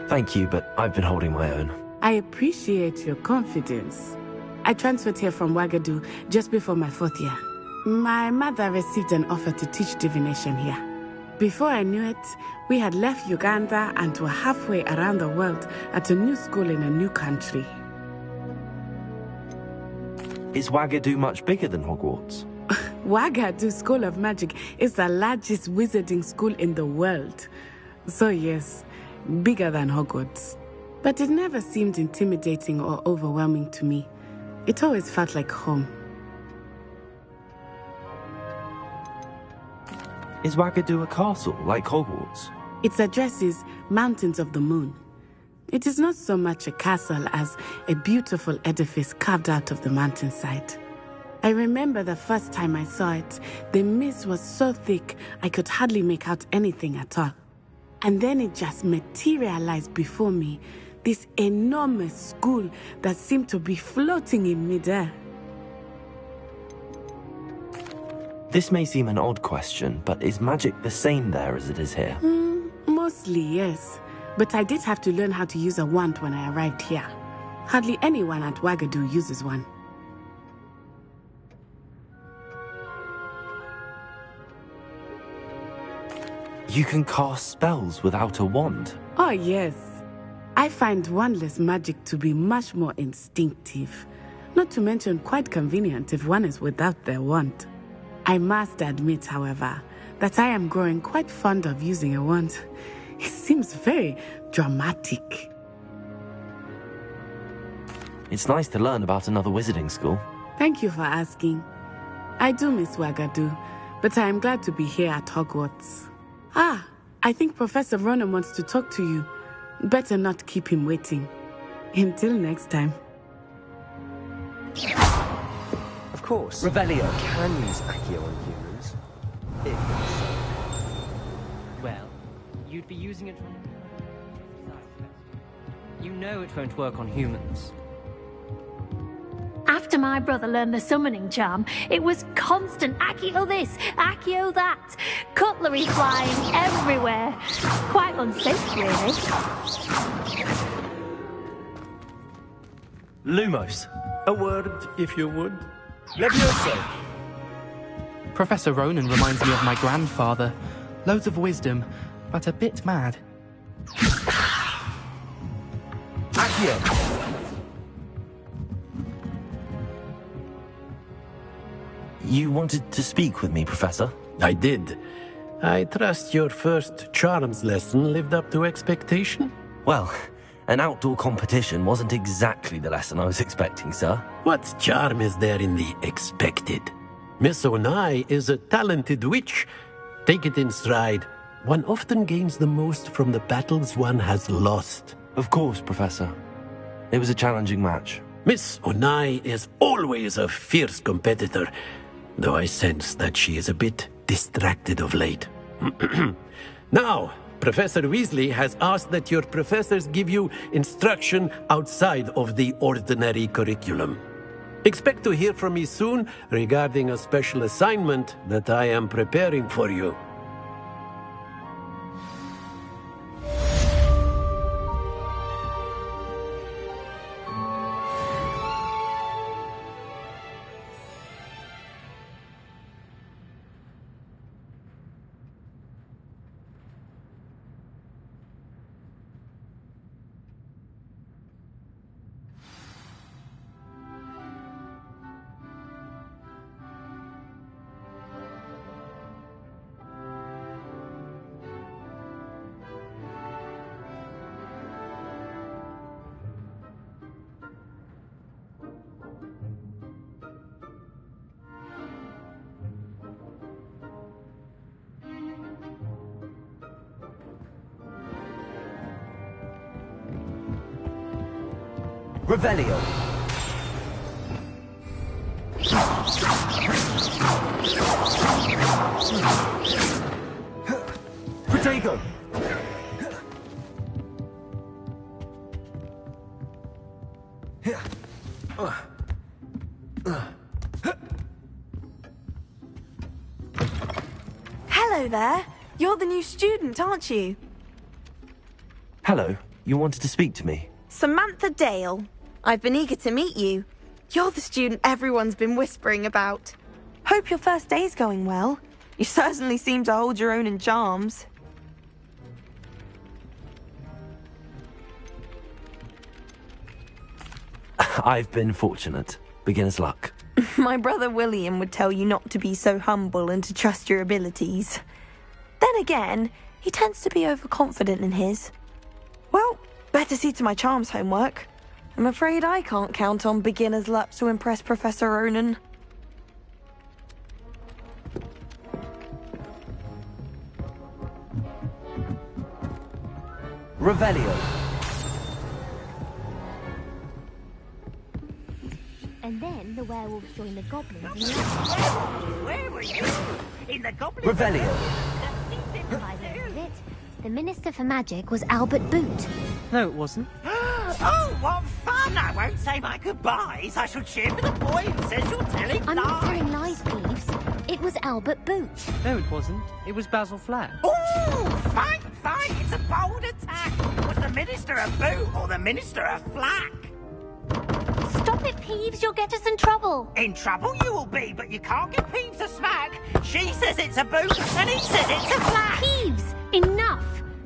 [SPEAKER 2] Thank you, but I've been holding my own.
[SPEAKER 20] I appreciate your confidence. I transferred here from Wagadu just before my 4th year. My mother received an offer to teach divination here. Before I knew it, we had left Uganda and were halfway around the world at a new school in a new country.
[SPEAKER 2] Is Wagadu much bigger than Hogwarts?
[SPEAKER 20] Wagadu School of Magic is the largest wizarding school in the world. So yes, bigger than Hogwarts. But it never seemed intimidating or overwhelming to me. It always felt like home.
[SPEAKER 2] Is Wagadu a castle, like Hogwarts?
[SPEAKER 20] Its address is Mountains of the Moon. It is not so much a castle as a beautiful edifice carved out of the mountainside. I remember the first time I saw it, the mist was so thick I could hardly make out anything at all. And then it just materialized before me, this enormous school that seemed to be floating in midair.
[SPEAKER 2] This may seem an odd question, but is magic the same there as it is here?
[SPEAKER 20] Mostly, yes. But I did have to learn how to use a wand when I arrived here. Hardly anyone at Wagadu uses one.
[SPEAKER 2] You can cast spells without a wand?
[SPEAKER 20] Oh, yes. I find wandless magic to be much more instinctive. Not to mention quite convenient if one is without their wand. I must admit, however, that I am growing quite fond of using a wand. It seems very dramatic.
[SPEAKER 2] It's nice to learn about another wizarding school.
[SPEAKER 20] Thank you for asking. I do miss Wagadu, but I am glad to be here at Hogwarts. Ah, I think Professor Ronan wants to talk to you. Better not keep him waiting. Until next time.
[SPEAKER 10] Of course.
[SPEAKER 2] Revelio.
[SPEAKER 10] Can use Accio on humans.
[SPEAKER 14] Well, you'd be using it on... You know it won't work on humans.
[SPEAKER 13] After my brother learned the summoning charm, it was constant Accio this, Accio that. Cutlery flying everywhere. Quite unsafe, really.
[SPEAKER 2] Lumos.
[SPEAKER 18] A word, if you would. Levioso.
[SPEAKER 21] Professor Ronan reminds me of my grandfather. Loads of wisdom, but a bit mad.
[SPEAKER 2] Accio. You wanted to speak with me, Professor?
[SPEAKER 6] I did. I trust your first charms lesson lived up to expectation?
[SPEAKER 2] Well, an outdoor competition wasn't exactly the lesson I was expecting, sir.
[SPEAKER 6] What charm is there in the expected? Miss Onai is a talented witch. Take it in stride. One often gains the most from the battles one has lost.
[SPEAKER 2] Of course, Professor. It was a challenging match.
[SPEAKER 6] Miss Onai is always a fierce competitor, though I sense that she is a bit distracted of late. Now, Professor Weasley has asked that your professors give you instruction outside of the ordinary curriculum. Expect to hear from me soon regarding a special assignment that I am preparing for you.
[SPEAKER 2] Revelio. Protego.
[SPEAKER 19] Hello there. You're the new student, aren't you?
[SPEAKER 2] Hello. You wanted to speak to me?
[SPEAKER 19] Samantha Dale. I've been eager to meet you. You're the student everyone's been whispering about. Hope your first day's going well. You certainly seem to hold your own in charms.
[SPEAKER 2] I've been fortunate. Beginner's luck.
[SPEAKER 19] My brother William would tell you not to be so humble and to trust your abilities. Then again, he tends to be overconfident in his. Well, better see to my charms homework. I'm afraid I can't count on beginner's luck to impress Professor Ronan.
[SPEAKER 2] Revelio.
[SPEAKER 3] And then the werewolves joined the goblins in the
[SPEAKER 13] Where were you? In the goblin...
[SPEAKER 2] Revelio.
[SPEAKER 3] By the end of it, the Minister for Magic was Albert Boot.
[SPEAKER 14] No, it wasn't.
[SPEAKER 13] Oh, what fun! I won't say my goodbyes. I shall cheer for the boy who says you're telling
[SPEAKER 3] I'm not
[SPEAKER 13] lies.
[SPEAKER 3] telling lies, Peeves. It was Albert Boot.
[SPEAKER 14] No, it wasn't. It was Basil Flack.
[SPEAKER 13] Oh, fight! It's a bold attack. Was the Minister a boot or the Minister a flack?
[SPEAKER 3] Stop it, Peeves. You'll get us in trouble.
[SPEAKER 13] In trouble you will be, but you can't give Peeves a smack. She says it's a boot, and he says it's a flack.
[SPEAKER 3] Peeves, enough.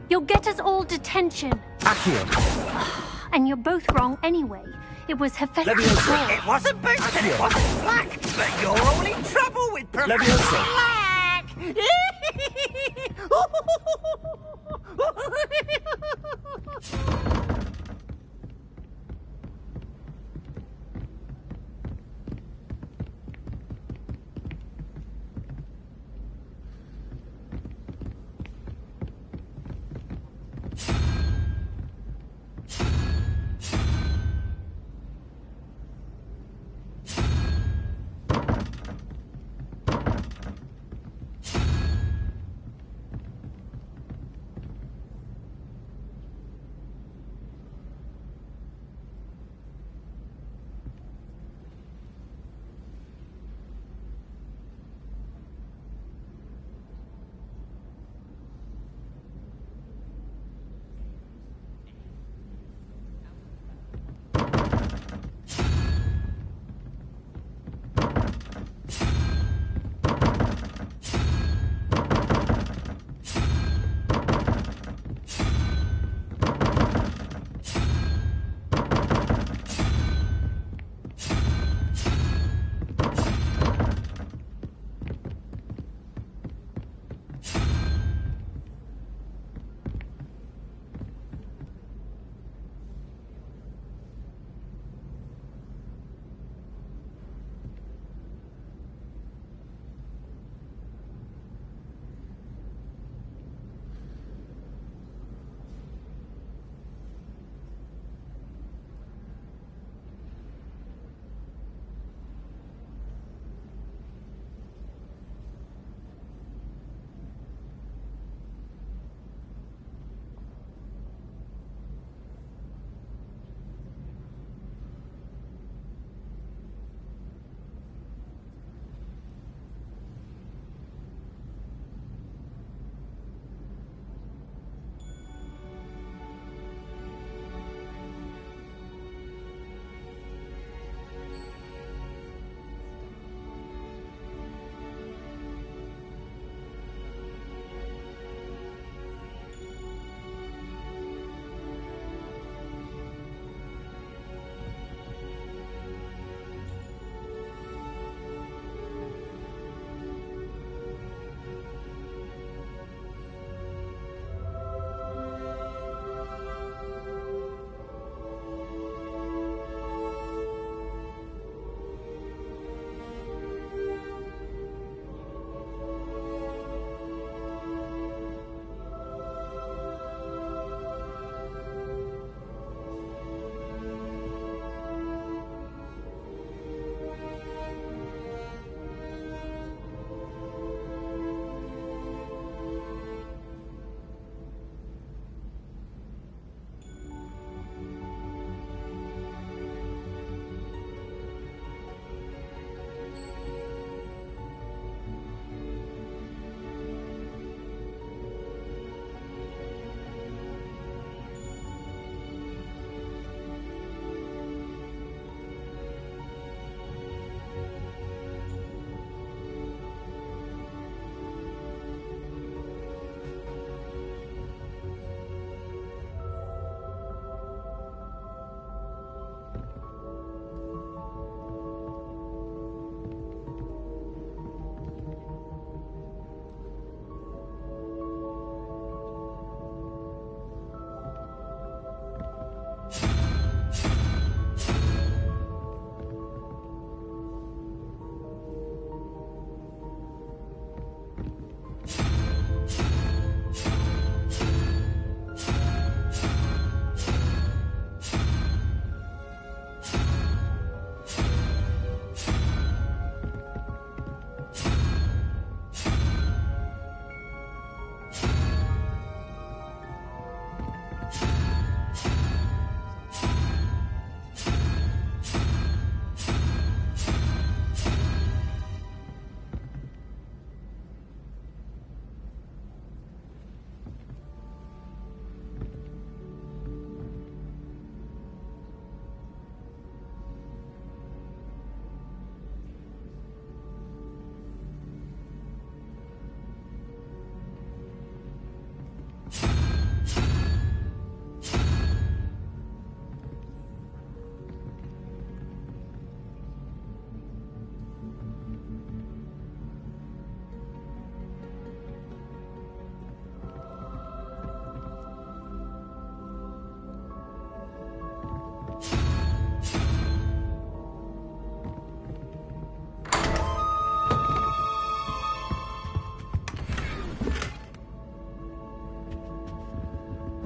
[SPEAKER 3] You'll get us all detention.
[SPEAKER 2] Accio.
[SPEAKER 3] And you're both wrong anyway. It was Hephaestus.
[SPEAKER 2] Leviosa.
[SPEAKER 13] It wasn't boot and it wasn't flack, but you're all in trouble with Professor
[SPEAKER 2] Leviosa.
[SPEAKER 13] Flack.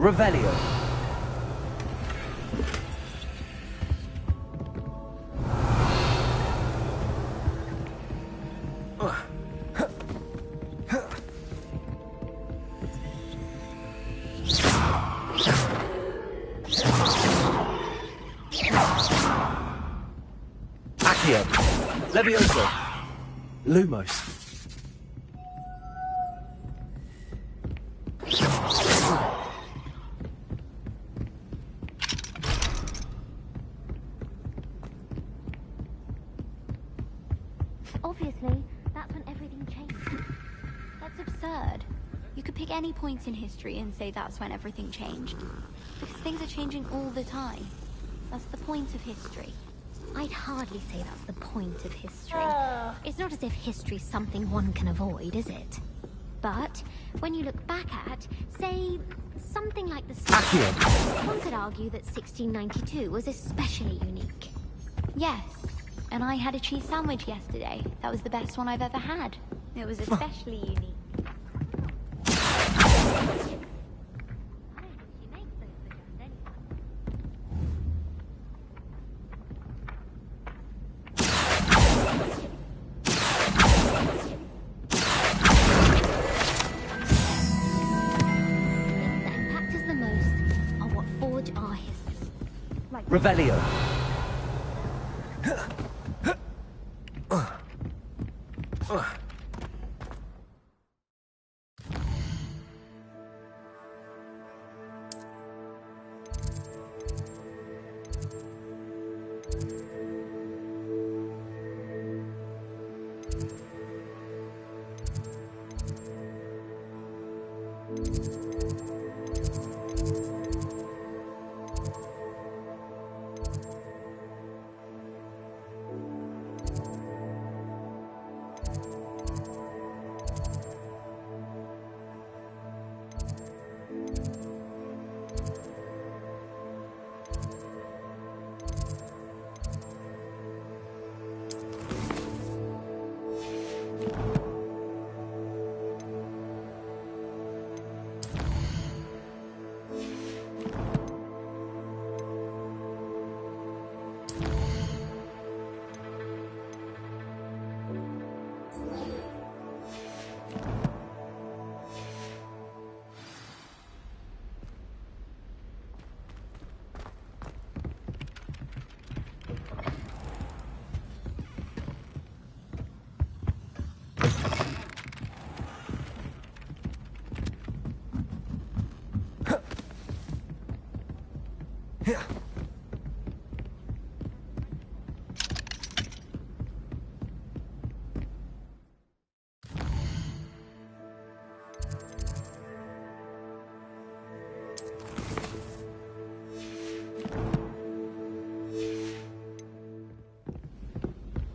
[SPEAKER 2] Revelio. Accio. Levioso. Lumos.
[SPEAKER 3] Obviously, that's when everything changed. That's absurd. You could pick any point in history and say that's when everything changed. Because things are changing all the time. That's the point of history.
[SPEAKER 5] I'd hardly say that's the point of history. It's not as if history's something one can avoid, is it? But when you look back at, say, something like the
[SPEAKER 2] Accio.
[SPEAKER 5] one could argue that 1692 was especially unique.
[SPEAKER 3] Yes, and I had a cheese sandwich yesterday. That was the best one I've ever had. It was especially unique.
[SPEAKER 2] Revelio.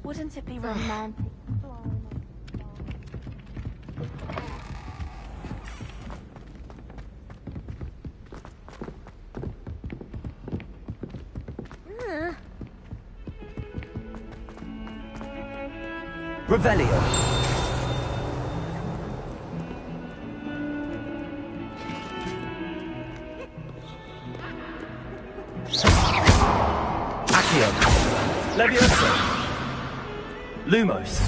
[SPEAKER 3] Wouldn't it be romantic?
[SPEAKER 2] Revelio. Accio. Levioso. Lumos.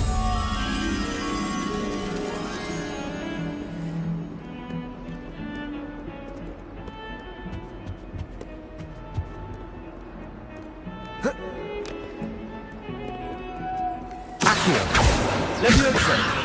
[SPEAKER 2] Accio. Levioso.